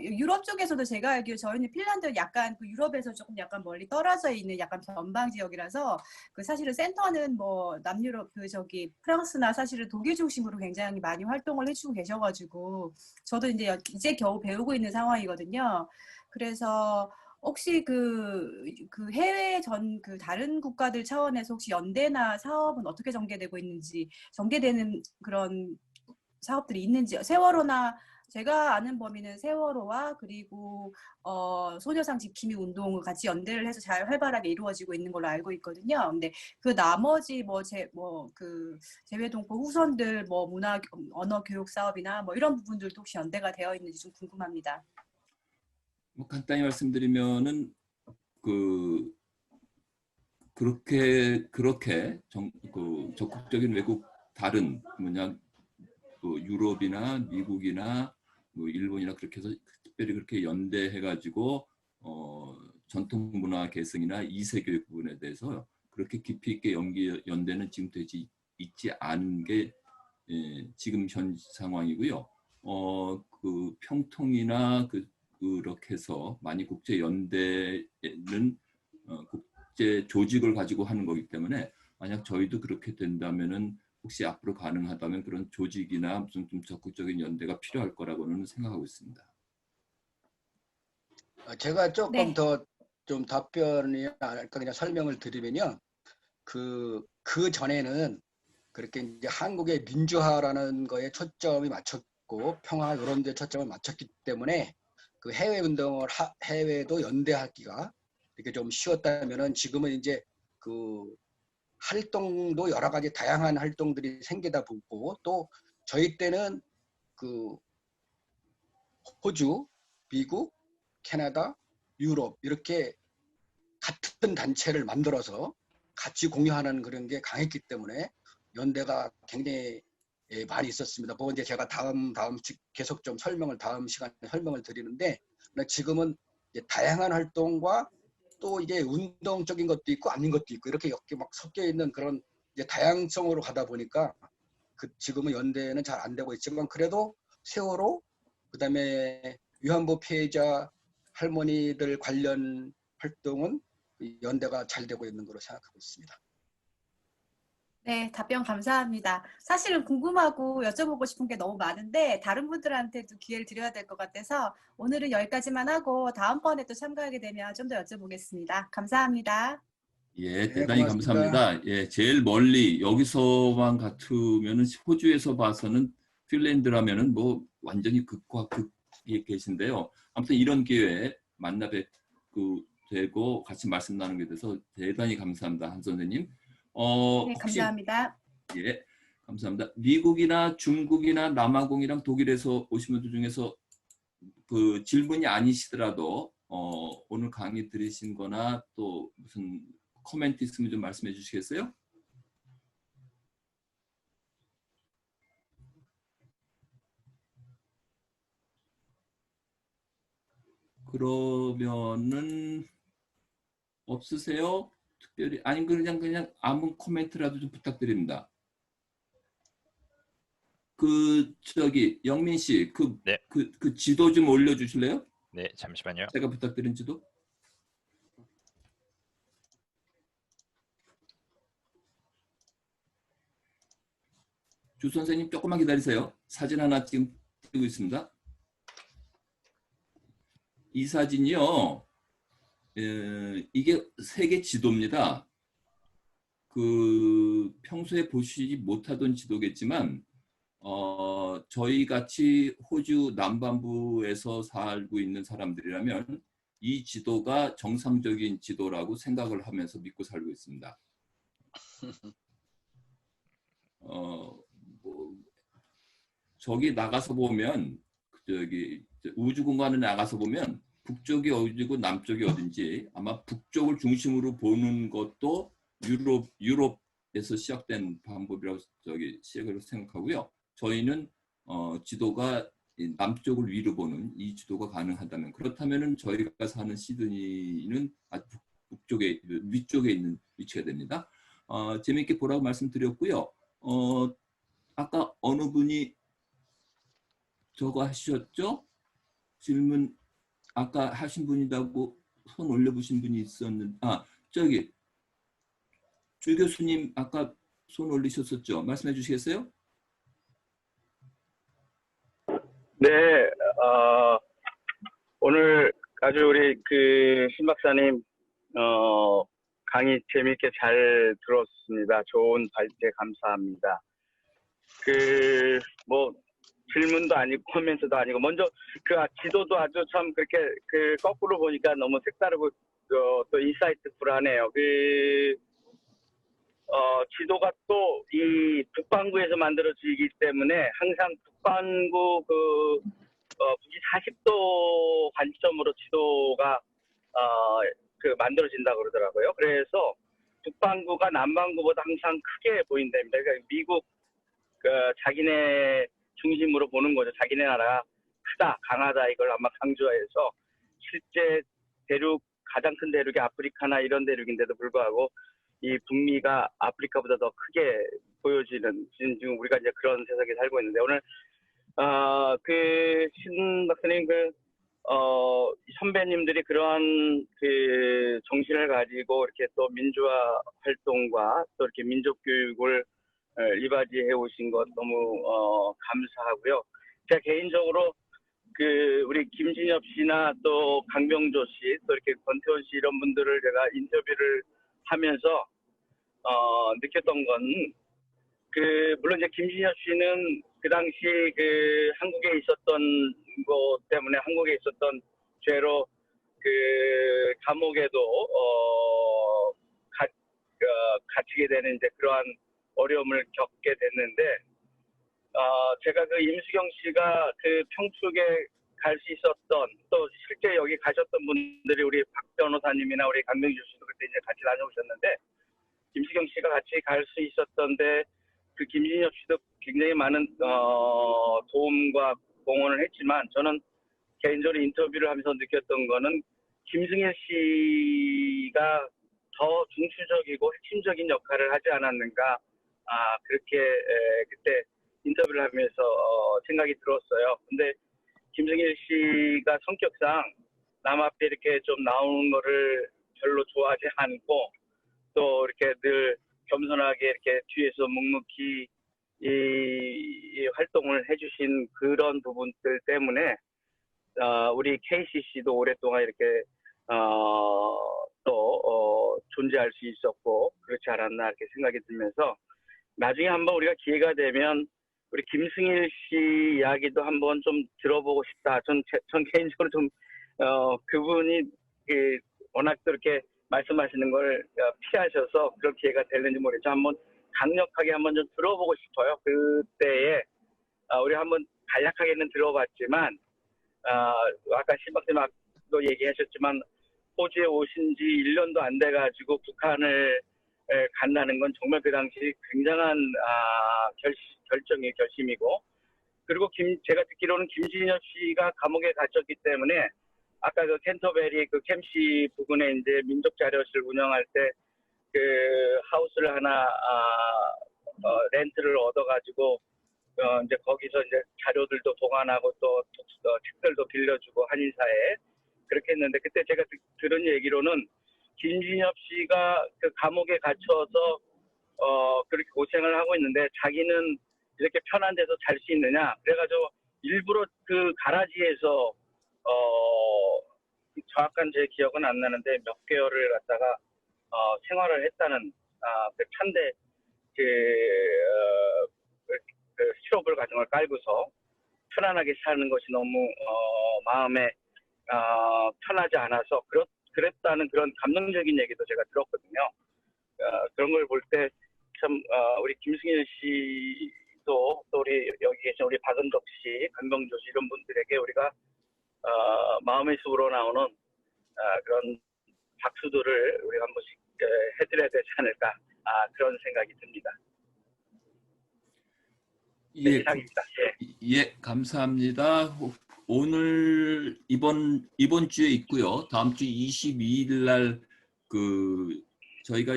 S12: 유럽 쪽에서도 제가 알기로 저희는 핀란드 약간 그 유럽에서 조금 약간 멀리 떨어져 있는 약간 변방 지역이라서 그 사실은 센터는 뭐 남유럽 프랑스나 사실은 독일 중심으로 굉장히 많이 활동을 해주고 계셔가지고 저도 이제 겨우 배우고 있는 상황이거든요. 그래서 혹시 그 해외 그 다른 국가들 차원에서 혹시 연대나 사업은 어떻게 전개되고 있는지, 전개되는 그런 사업들이 있는지, 세월호나 제가 아는 범위는 세월호와 그리고 소녀상 지킴이 운동을 같이 연대를 해서 잘 활발하게 이루어지고 있는 걸로 알고 있거든요. 근데 그 나머지 그 재외동포 후손들 문화 언어 교육 사업이나 이런 부분들도 혹시 연대가 되어 있는지 좀 궁금합니다.
S1: 간단히 말씀드리면은 그렇게 적극적인 외국 다른 유럽이나 미국이나 일본이나 그렇게 해서 특별히 그렇게 연대해가지고 전통 문화 계승이나 이세 교육 부분에 대해서 그렇게 깊이 있게 연대는 지금 되지 있지 않은 게 지금 현 상황이고요. 그 평통이나 그렇게 해서 많이 국제 연대는 국제 조직을 가지고 하는 거기 때문에 만약 저희도 그렇게 된다면은 혹시 앞으로 가능하다면 그런 조직이나 무슨 좀 적극적인 연대가 필요할 거라고는 생각하고 있습니다.
S5: 제가 조금
S12: 네.
S5: 더 좀 답변이 아닐까 그냥 설명을 드리면요. 그 전에는 그렇게 이제 한국의 민주화라는 거에 초점이 맞췄고 평화 이런 데 초점을 맞췄기 때문에 그 해외 운동을 해외도 연대하기가 이렇게 좀 쉬웠다면은 지금은 이제 그 활동도 여러 가지 다양한 활동들이 생기다 보고 또 저희 때는 그 호주, 미국, 캐나다, 유럽 이렇게 같은 단체를 만들어서 같이 공유하는 그런 게 강했기 때문에 연대가 굉장히 많이 있었습니다. 그거 이제 제가 다음 계속 좀 다음 시간에 설명을 드리는데 지금은 이제 다양한 활동과 또 이게 운동적인 것도 있고 아닌 것도 있고 이렇게 막 섞여 있는 그런 이제 다양성으로 가다 보니까 지금은 연대는 잘 안 되고 있지만 그래도 세월호 그다음에 위안부 피해자 할머니들 관련 활동은 연대가 잘 되고 있는 걸로 생각하고 있습니다.
S12: 네, 답변 감사합니다. 사실은 궁금하고 여쭤보고 싶은 게 너무 많은데 다른 분들한테도 기회를 드려야 될 것 같아서 오늘은 여기까지만 하고 다음번에 또 참가하게 되면 좀 더 여쭤보겠습니다. 감사합니다.
S1: 예,
S5: 네,
S1: 대단히
S5: 고맙습니다.
S1: 감사합니다. 예, 제일 멀리 여기서만 같으면은 호주에서 봐서는 핀란드라면은 완전히 극과 극에 계신데요. 아무튼 이런 기회에 만나 뵙고 되고 같이 말씀 나누게 돼서 대단히 감사합니다, 한 선생님.
S12: 네,
S1: 혹시
S12: 감사합니다.
S1: 예, 감사합니다. 미국이나 중국이나 남아공이랑 독일에서 오신 분들 중에서 그 질문이 아니시더라도 오늘 강의 들으신 거나 또 무슨 코멘트 있으면 좀 말씀해 주시겠어요? 그러면은 없으세요? 특별히 아니 그냥 아무 코멘트라도 좀 부탁드립니다. 영민 씨,
S4: 네.
S1: 그 지도 좀 올려주실래요?
S4: 네, 잠시만요.
S1: 제가 부탁드린 지도. 주 선생님 조금만 기다리세요. 사진 하나 지금 찍고 있습니다. 이 사진이요. 이게 세계 지도입니다. 평소에 보시지 못하던 지도겠지만 저희 같이 호주 남반부에서 살고 있는 사람들이라면 이 지도가 정상적인 지도라고 생각을 하면서 믿고 살고 있습니다. 저기 나가서 보면 우주 공간에 나가서 보면 북쪽이 어디고 남쪽이 어딘지 아마 북쪽을 중심으로 보는 것도 유럽에서 시작된 방법이라고 시작으로 생각하고요. 저희는 지도가 남쪽을 위로 보는 이 지도가 가능하다면 그렇다면은 저희가 사는 시드니는 아주 위쪽에 있는 위치가 됩니다. 재미있게 보라고 말씀드렸고요. 아까 어느 분이 저거 하셨죠? 질문 아까 하신 분이라고 손 올려보신 분이 있었는데 주 교수님 아까 손 올리셨었죠? 말씀해 주시겠어요?
S13: 네, 오늘 아주 우리 신 박사님 강의 재미있게 잘 들었습니다. 좋은 발제 감사합니다. 뭐 질문도 아니고 코멘트도 아니고 먼저 지도도 아주 참 그렇게 거꾸로 보니까 너무 색다르고 또 인사이트풀하네요. 지도가 또 이 북반구에서 만들어지기 때문에 항상 북반구 북위 40도 관점으로 지도가 만들어진다고 그러더라고요. 그래서 북반구가 남반구보다 항상 크게 보인답니다. 그러니까 미국 자기네 중심으로 보는 거죠. 자기네 나라가 크다, 강하다 이걸 아마 강조해서 실제 가장 큰 대륙이 아프리카나 이런 대륙인데도 불구하고 이 북미가 아프리카보다 더 크게 보여지는 지금 우리가 이제 그런 세상에 살고 있는데 오늘 신 박사님 선배님들이 그러한 정신을 가지고 이렇게 또 민주화 활동과 또 이렇게 민족 교육을 이바지해 오신 것 너무 감사하고요. 제가 개인적으로 우리 김진엽 씨나 또 강병조 씨, 또 이렇게 권태원 씨 이런 분들을 제가 인터뷰를 하면서 느꼈던 건 물론 이제 김진엽 씨는 그 당시 한국에 있었던 것 때문에 한국에 있었던 죄로 감옥에도 갇히게 되는 이제 그러한 어려움을 겪게 됐는데 제가 임수경 씨가 평축에 갈 수 있었던 또 실제 여기 가셨던 분들이 우리 박 변호사님이나 우리 강명주 씨도 그때 이제 같이 다녀오셨는데 임수경 씨가 같이 갈 수 있었던데 김진엽 씨도 굉장히 많은 도움과 공헌을 했지만 저는 개인적으로 인터뷰를 하면서 느꼈던 거는 김승일 씨가 더 중추적이고 핵심적인 역할을 하지 않았는가 그렇게 그때 인터뷰를 하면서 생각이 들었어요. 근데 김승일 씨가 성격상 남 앞에 이렇게 좀 나오는 거를 별로 좋아하지 않고 또 이렇게 늘 겸손하게 이렇게 뒤에서 묵묵히 이 활동을 해주신 그런 부분들 때문에 우리 KCC도 오랫동안 이렇게 또 존재할 수 있었고 그렇지 않았나 이렇게 생각이 들면서 나중에 한번 우리가 기회가 되면 우리 김승일 씨 이야기도 한번 좀 들어보고 싶다. 전 개인적으로 좀 그분이 워낙 또 이렇게 말씀하시는 걸 피하셔서 그런 기회가 될는지 모르겠지만 한번 강력하게 한번 좀 들어보고 싶어요. 그때에 우리 한번 간략하게는 들어봤지만 아까 신 박사님도 얘기하셨지만 호주에 오신 지 1년도 안 돼가지고 북한을 간다는 건 정말 그 당시 굉장한 결심이고 그리고 제가 듣기로는 김진엽 씨가 감옥에 갇혔기 때문에 아까 캔터베리 캠시 부근에 이제 민족 자료실 운영할 때 하우스를 하나 렌트를 얻어가지고 이제 거기서 이제 자료들도 보관하고 또 책들도 빌려주고 한인사에 그렇게 했는데 그때 제가 들은 얘기로는 김진엽 씨가 감옥에 갇혀서 그렇게 고생을 하고 있는데 자기는 이렇게 편한 데서 잘 수 있느냐 그래가지고 일부러 가라지에서 정확한 제 기억은 안 나는데 몇 개월을 갖다가 생활을 했다는 찬데 실업을 가정을 깔고서 편안하게 사는 것이 너무 마음에 편하지 않아서 그랬다는 그런 감동적인 얘기도 제가 들었거든요. 그런 걸 볼 때 참 우리 김승일 씨도 또 우리 여기 계신 우리 박은덕 씨, 강병조 씨 이런 분들에게 우리가 마음에서 우러나오는 그런 박수들을 우리가 한 번씩 해드려야 되지 않을까 그런 생각이 듭니다.
S1: 예, 감사합니다. 오늘 이번 주에 있고요. 다음 주 22일 날 저희가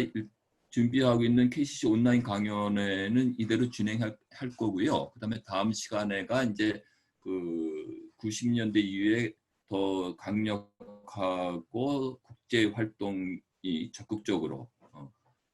S1: 준비하고 있는 KCC 온라인 강연회는 이대로 진행할 거고요. 그다음에 다음 시간에가 이제 90년대 이후에 더 강력하고 국제 활동이 적극적으로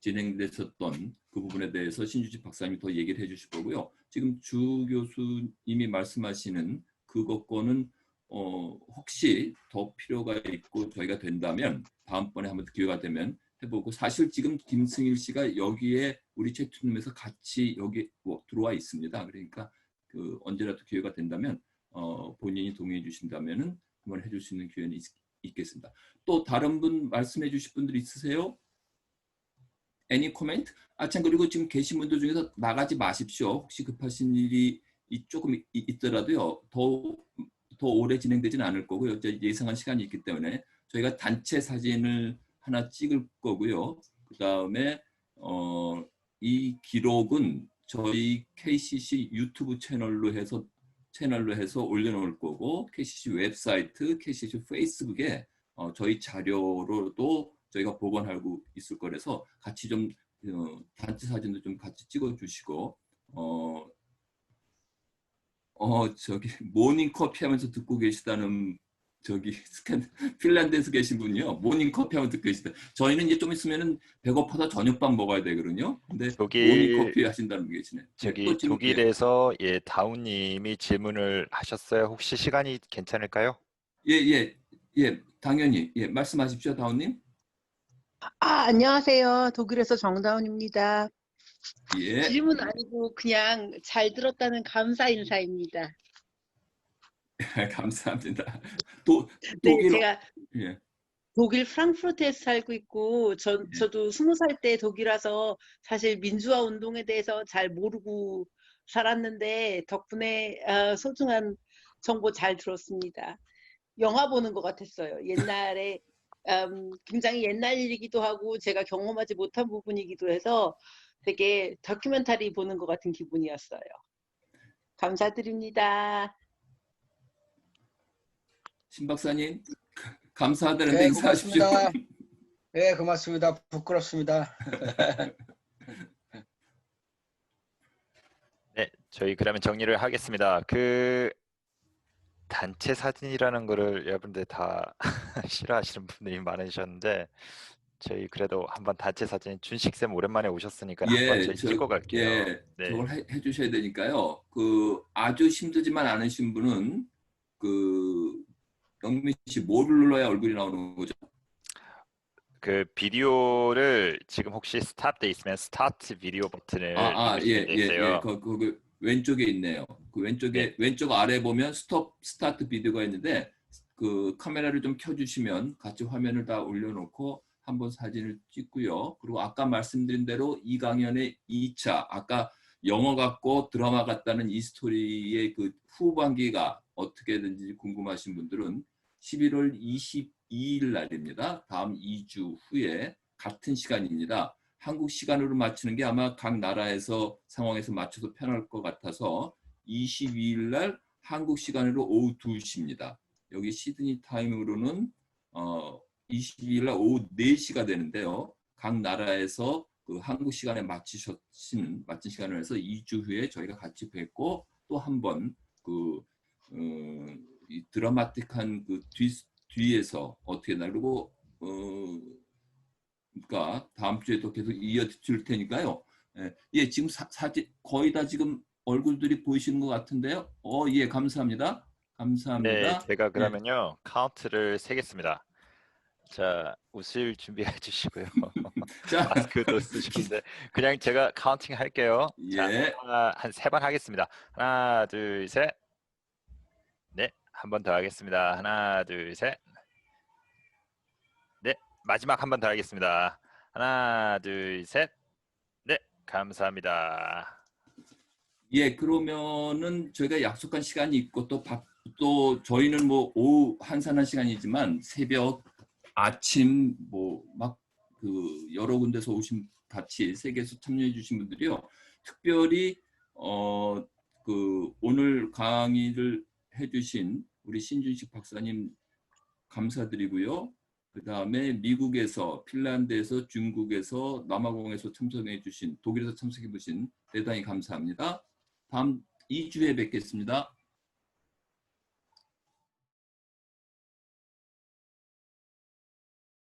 S1: 진행됐었던 그 부분에 대해서 신주식 박사님이 더 얘기를 해주실 거고요. 지금 주 교수님이 말씀하시는 그것과는 혹시 더 필요가 있고 저희가 된다면 다음번에 한번 기회가 되면 해보고, 사실 지금 김승일 씨가 여기에 우리 채팅룸에서 같이 여기 들어와 있습니다. 그러니까 그 언제라도 기회가 된다면 본인이 동의해 주신다면은 한번 해줄 수 있는 기회는 있겠습니다. 또 다른 분 말씀해 주실 분들 있으세요? Any comment? 참, 그리고 지금 계신 분들 중에서 나가지 마십시오. 혹시 급하신 일이 조금 있더라도요. 더 오래 진행되지는 않을 거고요. 예상한 시간이 있기 때문에 저희가 단체 사진을 하나 찍을 거고요. 그 다음에 이 기록은 저희 KCC 유튜브 채널로 해서 올려놓을 거고, KCC 웹사이트, KCC 페이스북에 저희 자료로도 저희가 보관하고 있을 거라서 같이 좀 단체 사진도 좀 같이 찍어주시고, 저기 모닝 커피 하면서 듣고 계시다는 저기 핀란드에서 계신 분이요. 모닝 커피 하면서 듣고 계시다. 저희는 이제 좀 있으면은 배고파서 저녁밥 먹어야 되거든요. 근데 모닝 커피 하신다는 분 계시네.
S4: 저기 독일에서 다운님이 질문을 하셨어요. 혹시 시간이 괜찮을까요?
S1: 예, 당연히 말씀하십시오, 다운님.
S14: 안녕하세요. 독일에서 정다운입니다.
S1: 예.
S14: 질문 아니고 그냥 잘 들었다는 감사 인사입니다.
S1: 감사합니다.
S14: 네, 제가 독일 프랑크푸르트에서 살고 있고, 저도 20살 때 독일 와서 사실 민주화 운동에 대해서 잘 모르고 살았는데 덕분에 소중한 정보 잘 들었습니다. 영화 보는 것 같았어요. 옛날에 굉장히 옛날 일이기도 하고 제가 경험하지 못한 부분이기도 해서 되게 다큐멘터리 보는 것 같은 기분이었어요. 감사드립니다.
S1: 신 박사님, 감사하다는데 인사하십시오.
S5: 네, 고맙습니다. 부끄럽습니다.
S4: 네, 저희 그러면 정리를 하겠습니다. 그 단체 사진이라는 거를 여러분들 다 싫어하시는 분들이 많으셨는데, 저희 그래도 한번 단체 사진, 준식쌤 오랜만에 오셨으니까 한번 저희 찍고 갈게요. 네.
S1: 저걸 해주셔야 되니까요. 아주 힘들지만 않으신 분은 영민 씨 뭐를 눌러야 얼굴이 나오는 거죠?
S4: 그 비디오를 지금 혹시 스탑돼 있으면 스타트 비디오 버튼을 누르시면 되세요.
S1: 그 왼쪽에 있네요. 그 왼쪽 아래 보면 스타트 비디오가 있는데, 그 카메라를 좀 켜주시면 같이 화면을 다 올려놓고 한번 사진을 찍고요. 그리고 아까 말씀드린 대로 이 강연의 2차, 아까 영화 같고 드라마 같다는 이 스토리의 그 후반기가 어떻게 되는지 궁금하신 분들은 11월 22일 날입니다. 다음 2주 후에 같은 시간입니다. 한국 시간으로 맞추는 게 아마 각 나라에서 상황에서 맞춰서 편할 것 같아서 22일 날 한국 시간으로 오후 2시입니다. 여기 시드니 타임으로는 22일 날 오후 4시가 되는데요. 각 나라에서 그 한국 시간에 맞춘 시간을 해서 2주 후에 저희가 같이 뵙고 또 한 번 이 드라마틱한 그 뒤에서 어떻게 나르고 그러니까 다음 주에도 계속 이어질 테니까요. 예, 지금 사진 거의 다 지금 얼굴들이 보이시는 것 같은데요. 예, 감사합니다.
S4: 네, 제가 그러면요 카운트를 세겠습니다. 자, 웃을 준비해 주시고요. 마스크도 쓰시는데 그냥 제가 카운팅 할게요.
S1: 예.
S4: 자, 한 3번 하겠습니다. 하나, 둘, 셋. 네, 한 번 더 하겠습니다. 하나, 둘, 셋. 네, 마지막 한 번 더 하겠습니다. 하나, 둘, 셋. 네, 감사합니다.
S1: 예, 그러면은 저희가 약속한 시간이 있고 또 저희는 뭐 오후 한산한 시간이지만 새벽, 아침 막 여러 군데서 오신 같이 세계에서 참여해 주신 분들이요. 특별히 오늘 강의를 해주신 우리 신준식 박사님 감사드리고요. 그 다음에 미국에서, 핀란드에서, 중국에서, 남아공에서 참석해 주신, 독일에서 참석해 주신 대단히 감사합니다. 다음 2주에 뵙겠습니다.